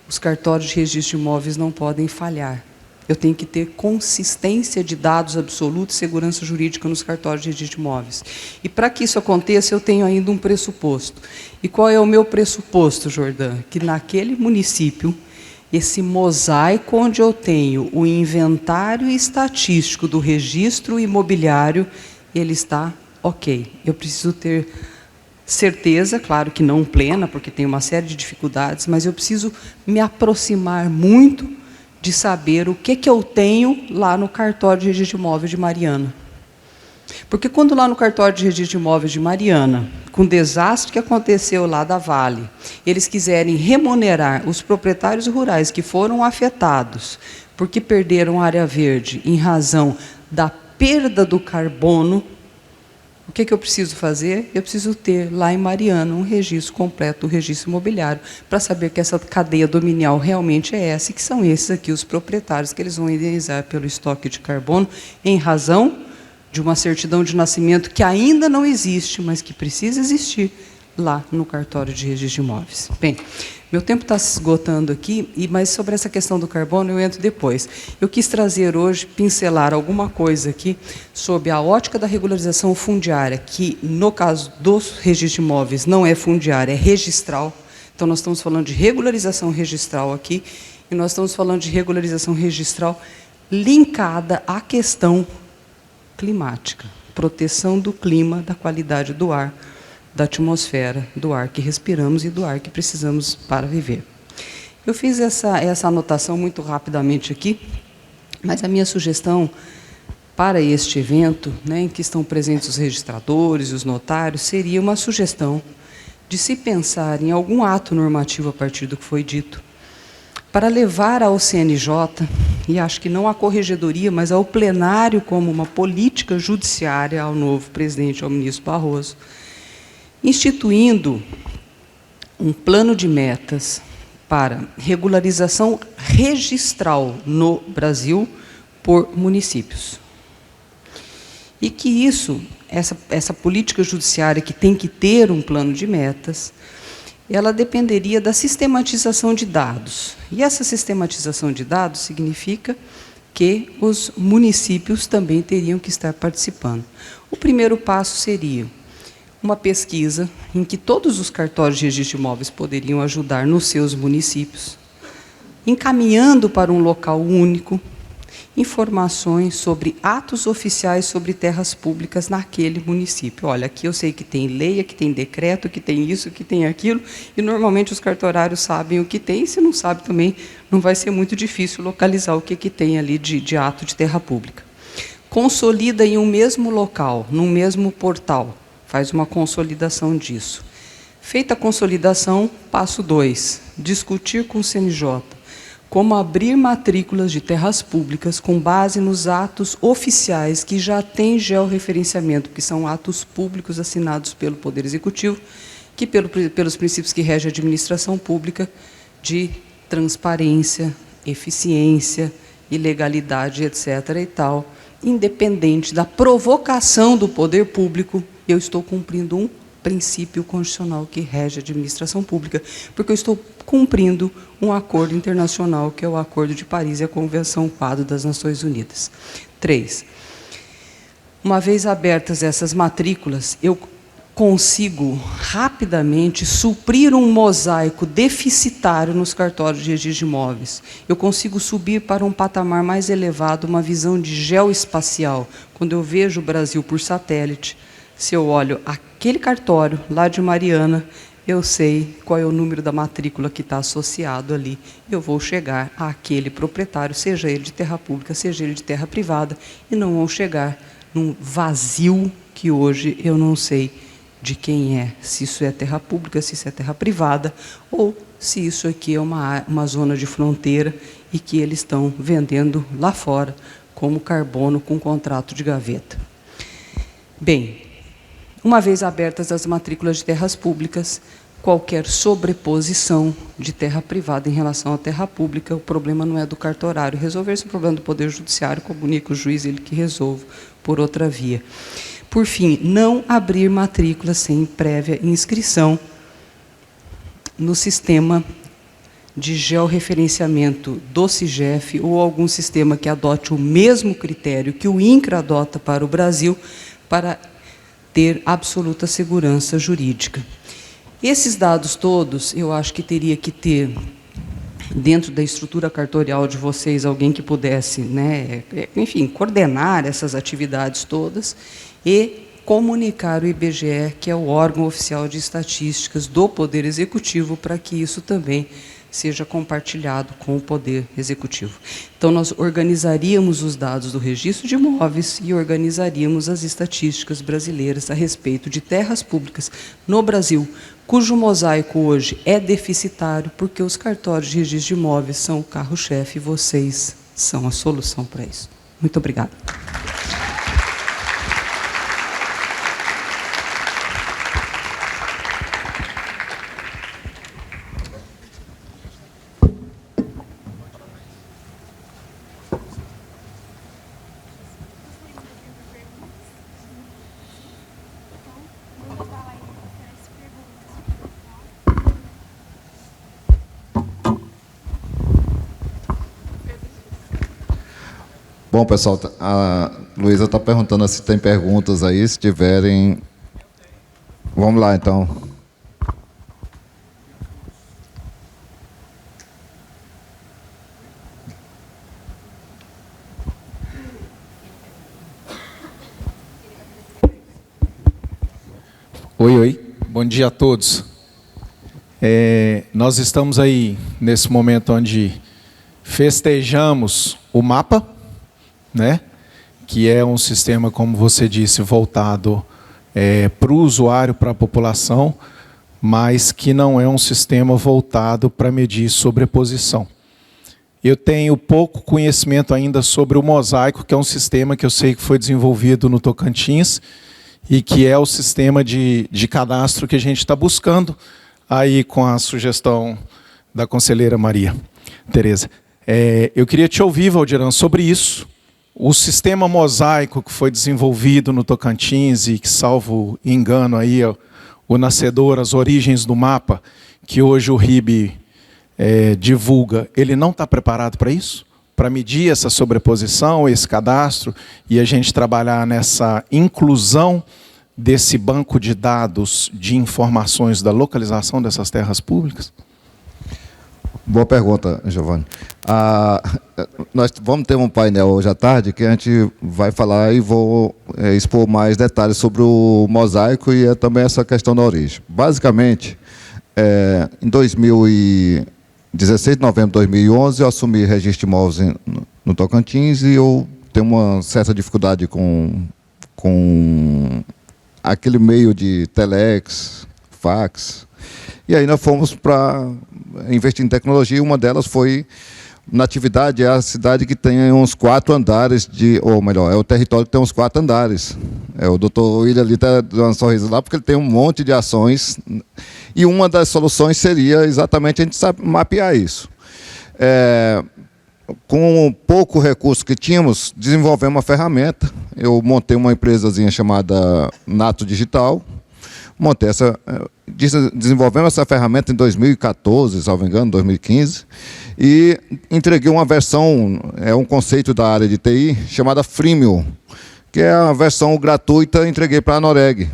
os cartórios de registro de imóveis não podem falhar. Eu tenho que ter consistência de dados absolutos e segurança jurídica nos cartórios de registro de imóveis. E para que isso aconteça, eu tenho ainda um pressuposto. E qual é o meu pressuposto, Jordã? Que naquele município, esse mosaico onde eu tenho o inventário estatístico do registro imobiliário, ele está ok. Eu preciso ter certeza, claro que não plena, porque tem uma série de dificuldades, mas eu preciso me aproximar muito de saber o que eu tenho lá no cartório de registro de imóveis de Mariana. Porque quando lá no cartório de registro de imóveis de Mariana, com o desastre que aconteceu lá da Vale, eles quiserem remunerar os proprietários rurais que foram afetados porque perderam área verde em razão da perda do carbono, o que eu preciso fazer? Eu preciso ter lá em Mariana um registro completo do registro imobiliário para saber que essa cadeia dominial realmente é essa e que são esses aqui os proprietários que eles vão indenizar pelo estoque de carbono em razão de uma certidão de nascimento que ainda não existe, mas que precisa existir lá no cartório de registro de imóveis. Bem, meu tempo está se esgotando aqui, mas sobre essa questão do carbono eu entro depois. Eu quis trazer hoje, pincelar alguma coisa aqui sobre a ótica da regularização fundiária, que no caso dos registros de imóveis não é fundiária, é registral. Então nós estamos falando de regularização registral aqui, e nós estamos falando de regularização registral linkada à questão climática, proteção do clima, da qualidade do ar, da atmosfera, do ar que respiramos e do ar que precisamos para viver. Eu fiz essa anotação muito rapidamente aqui, mas a minha sugestão para este evento, em que estão presentes os registradores, os notários, seria uma sugestão de se pensar em algum ato normativo a partir do que foi dito, para levar ao CNJ, e acho que não à corregedoria, mas ao plenário como uma política judiciária ao novo presidente, ao ministro Barroso, instituindo um plano de metas para regularização registral no Brasil por municípios. E que isso, essa política judiciária que tem que ter um plano de metas, ela dependeria da sistematização de dados. E essa sistematização de dados significa que os municípios também teriam que estar participando. O primeiro passo seria uma pesquisa em que todos os cartórios de registro de imóveis poderiam ajudar nos seus municípios, encaminhando para um local único informações sobre atos oficiais sobre terras públicas naquele município. Olha, aqui eu sei que tem lei, que tem decreto, que tem isso, que tem aquilo, e normalmente os cartorários sabem o que tem, e se não sabe também, não vai ser muito difícil localizar o que tem ali de ato de terra pública. Consolida em um mesmo local, num mesmo portal, faz uma consolidação disso. Feita a consolidação, passo 2, discutir com o CNJ como abrir matrículas de terras públicas com base nos atos oficiais que já têm georreferenciamento, que são atos públicos assinados pelo Poder Executivo, que pelos princípios que regem a administração pública de transparência, eficiência e legalidade, etc. e tal, independente da provocação do poder público, eu estou cumprindo um princípio constitucional que rege a administração pública, porque eu estou cumprindo um acordo internacional, que é o Acordo de Paris e a Convenção Quadro das Nações Unidas. 3. Uma vez abertas essas matrículas, eu consigo rapidamente suprir um mosaico deficitário nos cartórios de registro de imóveis. Eu consigo subir para um patamar mais elevado, uma visão de geoespacial. Quando eu vejo o Brasil por satélite, se eu olho aquele cartório lá de Mariana, eu sei qual é o número da matrícula que está associado ali. Eu vou chegar àquele proprietário, seja ele de terra pública, seja ele de terra privada, e não vou chegar num vazio que hoje eu não sei de quem é, se isso é terra pública, se isso é terra privada, ou se isso aqui é uma zona de fronteira e que eles estão vendendo lá fora como carbono com contrato de gaveta. Bem, uma vez abertas as matrículas de terras públicas, qualquer sobreposição de terra privada em relação à terra pública, o problema não é do cartorário resolver, esse é o problema do Poder Judiciário, comunica o juiz, ele que resolve por outra via. Por fim, não abrir matrícula sem prévia inscrição no sistema de georreferenciamento do CIGEF ou algum sistema que adote o mesmo critério que o INCRA adota para o Brasil, para ter absoluta segurança jurídica. Esses dados todos, eu acho que teria que ter, dentro da estrutura cartorial de vocês, alguém que pudesse, né, enfim, coordenar essas atividades todas e comunicar o IBGE, que é o órgão oficial de estatísticas do Poder Executivo, para que isso também seja compartilhado com o Poder Executivo. Então, nós organizaríamos os dados do registro de imóveis e organizaríamos as estatísticas brasileiras a respeito de terras públicas no Brasil, cujo mosaico hoje é deficitário, porque os cartórios de registro de imóveis são o carro-chefe e vocês são a solução para isso. Muito obrigada. Bom, pessoal, a Luísa está perguntando se tem perguntas aí, se tiverem... Vamos lá, então. Oi, bom dia a todos. Nós estamos aí nesse momento onde festejamos o mapa, né? Que é um sistema, como você disse, voltado para o usuário, para a população, mas que não é um sistema voltado para medir sobreposição. Eu tenho pouco conhecimento ainda sobre o Mosaico, que é um sistema que eu sei que foi desenvolvido no Tocantins e que é o sistema de cadastro que a gente está buscando, aí com a sugestão da conselheira Maria Tereza. Eu queria te ouvir, Valdirão, sobre isso. O sistema Mosaico que foi desenvolvido no Tocantins e que, salvo engano, aí, o nascedor, as origens do mapa, que hoje o RIB divulga, ele não está preparado para isso? Para medir essa sobreposição, esse cadastro, e a gente trabalhar nessa inclusão desse banco de dados de informações da localização dessas terras públicas? Boa pergunta, Giovanni. Nós vamos ter um painel hoje à tarde que a gente vai falar e vou expor mais detalhes sobre o mosaico e também essa questão da origem. Basicamente, em 16 de novembro de 2011, eu assumi registro de imóveis no Tocantins e eu tenho uma certa dificuldade com aquele meio de telex, fax. E aí nós fomos para investir em tecnologia, uma delas foi Natividade é a cidade que tem uns 4 andares, ou melhor, é o território que tem uns 4 andares. O doutor William ali está dando um sorriso lá, porque ele tem um monte de ações, e uma das soluções seria exatamente a gente mapear isso. Com pouco recurso que tínhamos, desenvolvemos uma ferramenta. Eu montei uma empresazinha chamada Nato Digital, desenvolvemos essa ferramenta em 2014, se não me engano, 2015, e entreguei uma versão, um conceito da área de TI, chamada Freemium, que é a versão gratuita, entreguei para a Anoreg.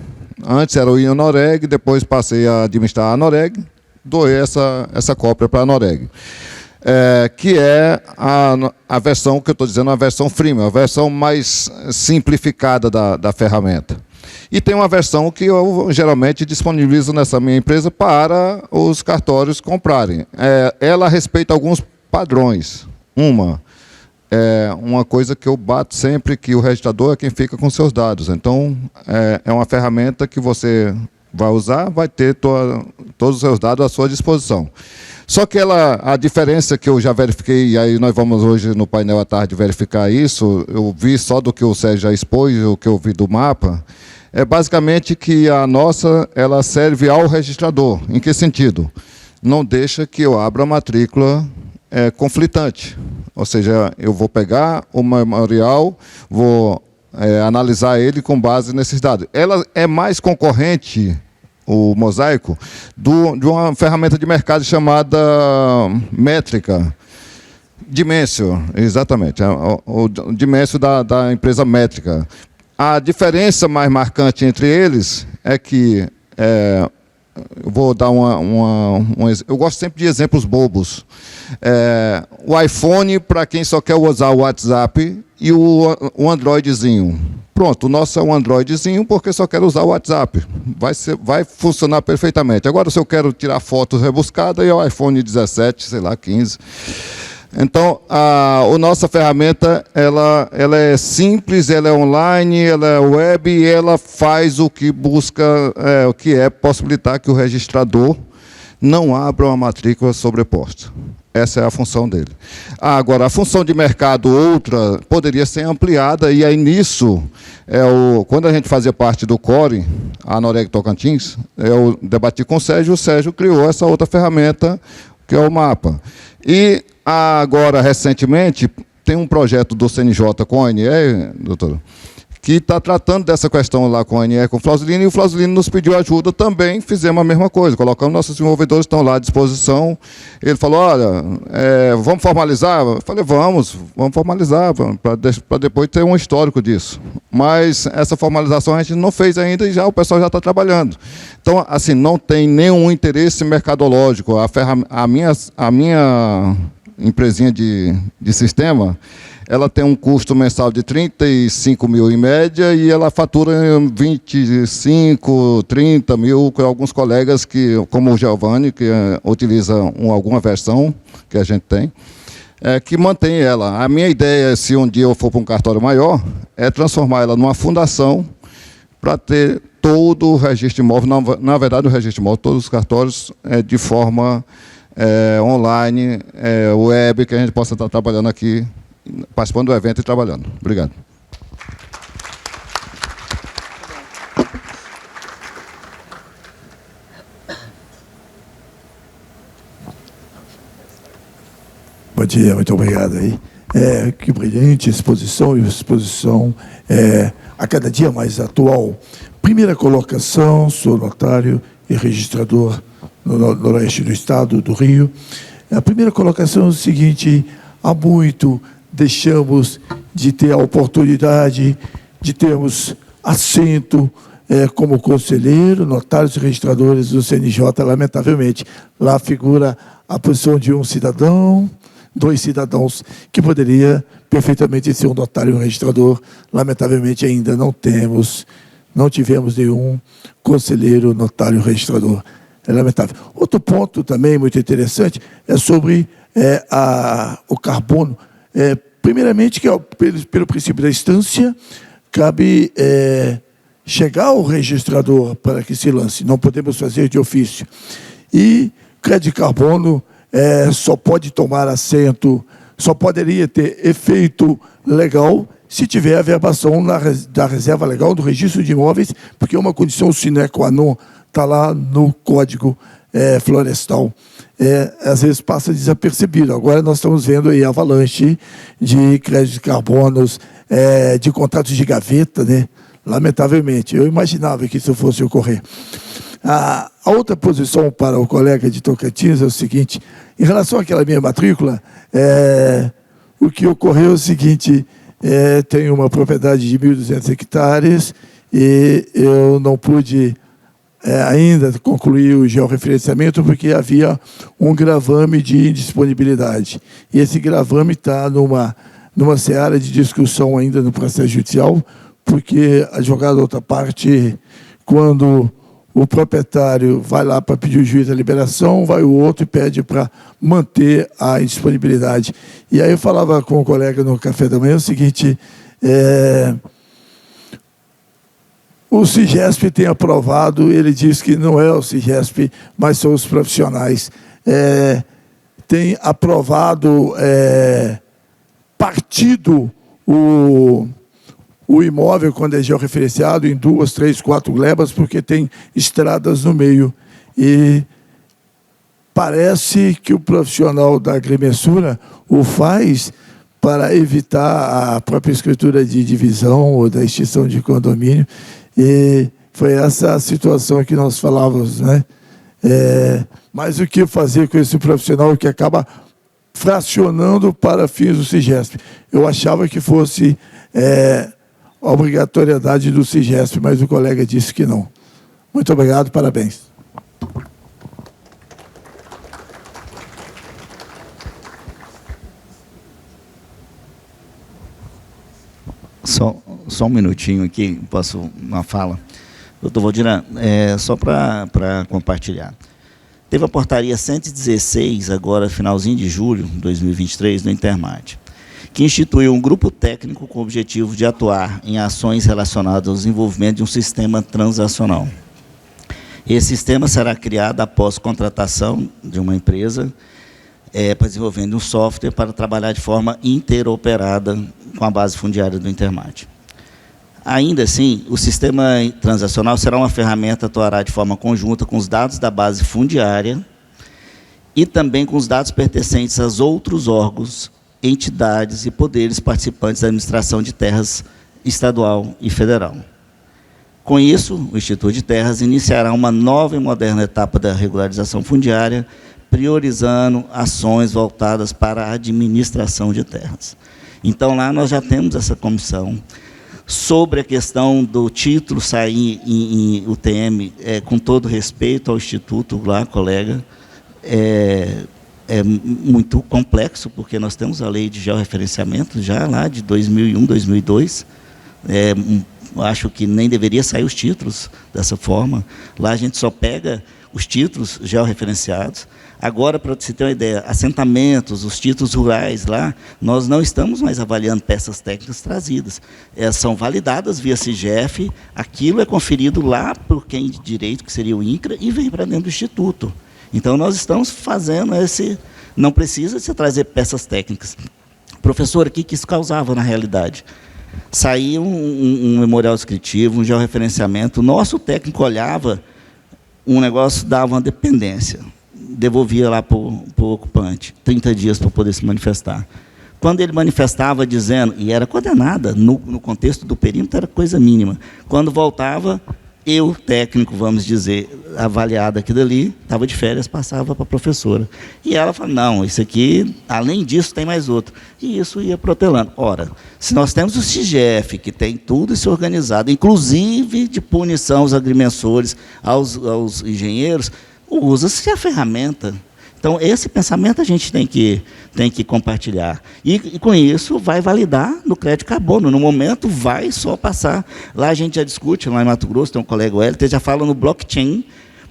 Antes era o Anoreg, depois passei a administrar a Anoreg, doei essa cópia para a Anoreg. Que é a versão que eu estou dizendo, a versão freemium, a versão mais simplificada da ferramenta. E tem uma versão que eu geralmente disponibilizo nessa minha empresa para os cartórios comprarem. Ela respeita alguns padrões. Uma coisa que eu bato sempre, que o registrador é quem fica com seus dados. Então, é uma ferramenta que você vai usar, vai ter todos os seus dados à sua disposição. Só que a diferença que eu já verifiquei, e aí nós vamos hoje no painel à tarde verificar isso, eu vi só do que o Sérgio já expôs, o que eu vi do mapa, é basicamente que a nossa, ela serve ao registrador. Em que sentido? Não deixa que eu abra a matrícula conflitante. Ou seja, eu vou pegar o memorial, vou analisar ele com base nesses dados. Ela é mais concorrente, o Mosaico, de uma ferramenta de mercado chamada Métrica. Dimensio, exatamente. O Dimensio da empresa Métrica. A diferença mais marcante entre eles é que, eu vou dar eu gosto sempre de exemplos bobos. O iPhone, para quem só quer usar o WhatsApp, e o Androidzinho. Pronto, o nosso é um Androidzinho porque só quero usar o WhatsApp. Vai funcionar perfeitamente. Agora, se eu quero tirar fotos rebuscadas, é o iPhone 17, sei lá, 15. Então, a nossa ferramenta, ela é simples, ela é online, ela é web, e ela faz o que busca, o que é possibilitar que o registrador não abra uma matrícula sobreposta. Essa é a função dele. Agora, a função de mercado, outra, poderia ser ampliada, e aí nisso, quando a gente fazia parte do CORE, a Anoreg Tocantins, eu debati com o Sérgio criou essa outra ferramenta, que é o mapa. E agora, recentemente, tem um projeto do CNJ com a ONE, doutor, que está tratando dessa questão lá com a ONE, com o Flausilino, e o Flausilino nos pediu ajuda também, fizemos a mesma coisa, colocamos nossos desenvolvedores, estão lá à disposição. Ele falou, olha, vamos formalizar? Eu falei, vamos formalizar, para depois ter um histórico disso. Mas essa formalização a gente não fez ainda e o pessoal já está trabalhando. Então, assim, não tem nenhum interesse mercadológico. A minha empresinha de sistema, ela tem um custo mensal de 35 mil em média, e ela fatura 25, 30 mil com alguns colegas, como o Giovanni, que utiliza alguma versão que a gente tem, que mantém ela. A minha ideia, se um dia eu for para um cartório maior, é transformar ela numa fundação para ter todo o registro imóvel, na verdade o registro imóvel, todos os cartórios de forma online, web, que a gente possa estar trabalhando aqui, participando do evento e trabalhando. Obrigado. Bom dia, muito obrigado aí. Que brilhante exposição, e exposição a cada dia mais atual. Primeira colocação, sou notário e registrador no noroeste do estado do Rio. A primeira colocação é o seguinte: há muito deixamos de ter a oportunidade de termos assento como conselheiro, notários e registradores do CNJ, lamentavelmente. Lá figura a posição de um cidadão, 2 cidadãos, que poderia perfeitamente ser um notário e um registrador. Lamentavelmente ainda não tivemos nenhum conselheiro, notário e registrador. É lamentável. Outro ponto também muito interessante é sobre o carbono. Primeiramente, que pelo princípio da instância, cabe chegar ao registrador para que se lance. Não podemos fazer de ofício. E crédito de carbono só pode tomar assento só poderia ter efeito legal se tiver a verbação da reserva legal do registro de imóveis, porque é uma condição sine qua non, está lá no Código Florestal. Às vezes passa desapercebido. Agora nós estamos vendo aí avalanche de créditos de carbonos, de contratos de gaveta, né? Lamentavelmente. Eu imaginava que isso fosse ocorrer. A outra posição para o colega de Tocantins é o seguinte: em relação àquela minha matrícula, o que ocorreu é o seguinte: tenho uma propriedade de 1.200 hectares e eu não pude ainda concluir o georreferenciamento porque havia um gravame de indisponibilidade. E esse gravame está numa seara de discussão ainda no processo judicial, porque advogado da outra parte, quando o proprietário vai lá para pedir o juiz a liberação, vai o outro e pede para manter a indisponibilidade. E aí eu falava com o colega no café da manhã o seguinte: o CIGESP tem aprovado, ele diz que não é o CIGESP, mas são os profissionais. Tem aprovado, partido o imóvel, quando é georreferenciado, em 2, 3, 4 glebas, porque tem estradas no meio. E parece que o profissional da agrimensura o faz para evitar a própria escritura de divisão ou da extinção de condomínio. E foi essa a situação que nós falávamos, né? Mas o que fazer com esse profissional que acaba fracionando para fins do CIGESP? Eu achava que fosse a obrigatoriedade do CIGESP, mas o colega disse que não. Muito obrigado, parabéns. Só um minutinho aqui, posso uma fala? Doutor Valdirã, só para compartilhar. Teve a portaria 116, agora finalzinho de julho de 2023, no Intermate, que instituiu um grupo técnico com o objetivo de atuar em ações relacionadas ao desenvolvimento de um sistema transacional. Esse sistema será criado após contratação de uma empresa para desenvolvendo um software para trabalhar de forma interoperada com a base fundiária do Intermate. Ainda assim, o sistema transacional será uma ferramenta que atuará de forma conjunta com os dados da base fundiária e também com os dados pertencentes aos outros órgãos, entidades e poderes participantes da administração de terras estadual e federal. Com isso, o Instituto de Terras iniciará uma nova e moderna etapa da regularização fundiária, priorizando ações voltadas para a administração de terras. Então, lá nós já temos essa comissão. Sobre a questão do título sair em UTM, com todo respeito ao Instituto lá, colega, é muito complexo, porque nós temos a lei de georreferenciamento já lá de 2001, 2002. Acho que nem deveria sair os títulos dessa forma. Lá a gente só pega os títulos georreferenciados. Agora, para você ter uma ideia, assentamentos, os títulos rurais lá, nós não estamos mais avaliando peças técnicas trazidas. São validadas via CIGEF, aquilo é conferido lá por quem de direito, que seria o INCRA, e vem para dentro do Instituto. Então, nós estamos fazendo esse... Não precisa se trazer peças técnicas. Professor, o que isso causava na realidade? Saía um memorial descritivo, um georreferenciamento, o nosso técnico olhava, um negócio dava uma dependência, devolvia lá para o ocupante, 30 dias para poder se manifestar. Quando ele manifestava dizendo, e era coordenada, no contexto do perímetro era coisa mínima, quando voltava, eu, técnico, vamos dizer, avaliado aqui dali, estava de férias, passava para a professora. E ela falou, não, isso aqui, além disso, tem mais outro. E isso ia protelando. Ora, se nós temos o CIGEF, que tem tudo isso organizado, inclusive de punição aos agrimensores, aos engenheiros, usa-se a ferramenta. Então, esse pensamento a gente tem que compartilhar. E com isso, vai validar no crédito carbono. No momento, vai só passar. Lá a gente já discute, lá em Mato Grosso, tem um colega, o Hélio, já fala no blockchain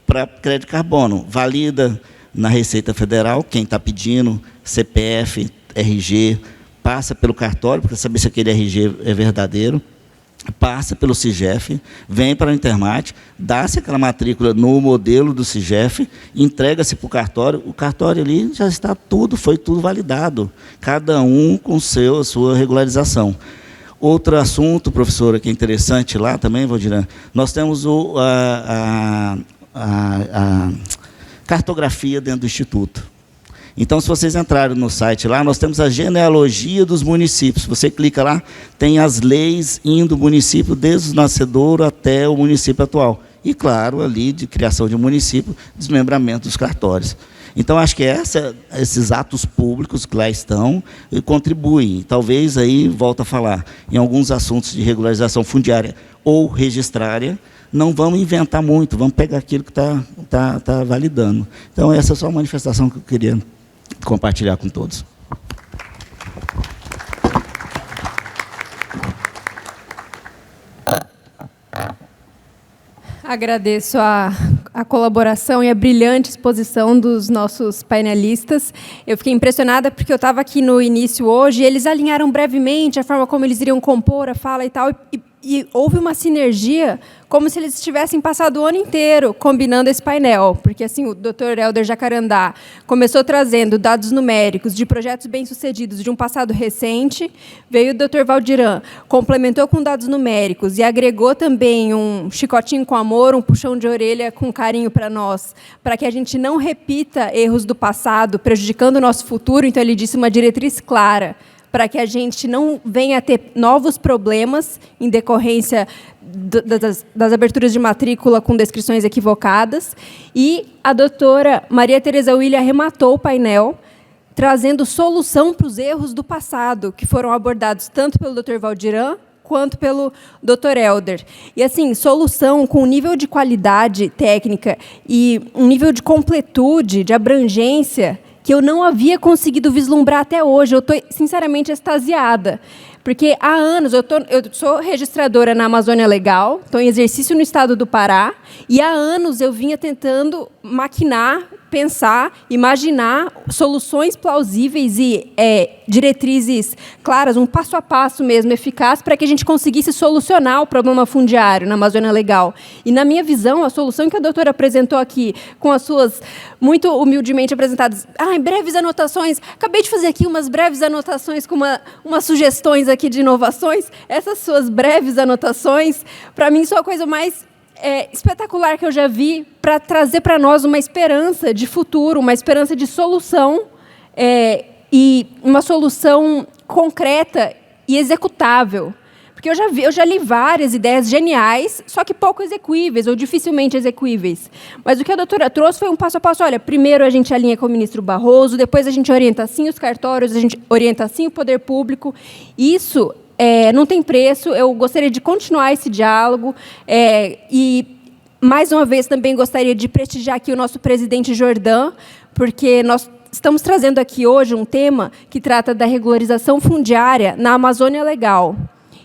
para crédito carbono. Valida na Receita Federal, quem está pedindo, CPF, RG, passa pelo cartório, para saber se aquele RG é verdadeiro. passa pelo CIGEF, vem para a Intermate, dá-se aquela matrícula no modelo do CIGEF, entrega-se para o cartório ali já está tudo, foi tudo validado, cada um com a sua regularização. Outro assunto, professora, que é interessante lá também, Valdiran, nós temos a cartografia dentro do Instituto. Então, se vocês entrarem no site lá, nós temos a genealogia dos municípios. Você clica lá, tem as leis indo do município, desde o nascedouro até o município atual. E, claro, ali de criação de município, desmembramento dos cartórios. Então, acho que esses atos públicos que lá estão contribuem. Talvez, aí, volto a falar, em alguns assuntos de regularização fundiária ou registrária, não vamos inventar muito, vamos pegar aquilo que está validando. Então, essa é só a manifestação que eu queria compartilhar com todos. Agradeço a colaboração e a brilhante exposição dos nossos painelistas. Eu fiquei impressionada porque eu estava aqui no início hoje e eles alinharam brevemente a forma como eles iriam compor a fala e tal, e houve uma sinergia como se eles tivessem passado o ano inteiro combinando esse painel, porque assim o Dr. Helder Jacarandá começou trazendo dados numéricos de projetos bem-sucedidos de um passado recente, veio o Dr. Valdiran, complementou com dados numéricos e agregou também um chicotinho com amor, um puxão de orelha com carinho para nós, para que a gente não repita erros do passado, prejudicando o nosso futuro. Então, ele disse uma diretriz clara, para que a gente não venha a ter novos problemas em decorrência das aberturas de matrícula com descrições equivocadas. E a doutora Maria Tereza Willi arrematou o painel, trazendo solução para os erros do passado, que foram abordados tanto pelo Dr. Valdiran quanto pelo Dr. Helder. E, assim, solução com um nível de qualidade técnica e um nível de completude, de abrangência, que eu não havia conseguido vislumbrar até hoje. Eu estou, sinceramente, extasiada. Porque há anos, eu sou registradora na Amazônia Legal, estou em exercício no estado do Pará, e há anos eu vinha tentando maquinar, pensar, imaginar soluções plausíveis e diretrizes claras, um passo a passo mesmo, eficaz, para que a gente conseguisse solucionar o problema fundiário na Amazônia Legal. E, na minha visão, a solução que a doutora apresentou aqui, com as suas muito humildemente apresentadas, breves anotações, acabei de fazer aqui umas breves anotações com umas sugestões aqui de inovações, essas suas breves anotações, para mim, são a coisa mais espetacular que eu já vi para trazer para nós uma esperança de futuro, uma esperança de solução e uma solução concreta e executável. Porque eu já li várias ideias geniais, só que pouco execuíveis ou dificilmente execuíveis. Mas o que a doutora trouxe foi um passo a passo. Olha, primeiro a gente alinha com o ministro Barroso, depois a gente orienta assim os cartórios, a gente orienta assim o poder público. Isso não tem preço. Eu gostaria de continuar esse diálogo e, mais uma vez, também gostaria de prestigiar aqui o nosso presidente Jordan, porque nós estamos trazendo aqui hoje um tema que trata da regularização fundiária na Amazônia Legal.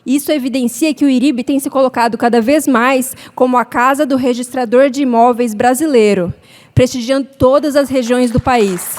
Isso evidencia que o IRIB tem se colocado cada vez mais como a casa do registrador de imóveis brasileiro, prestigiando todas as regiões do país.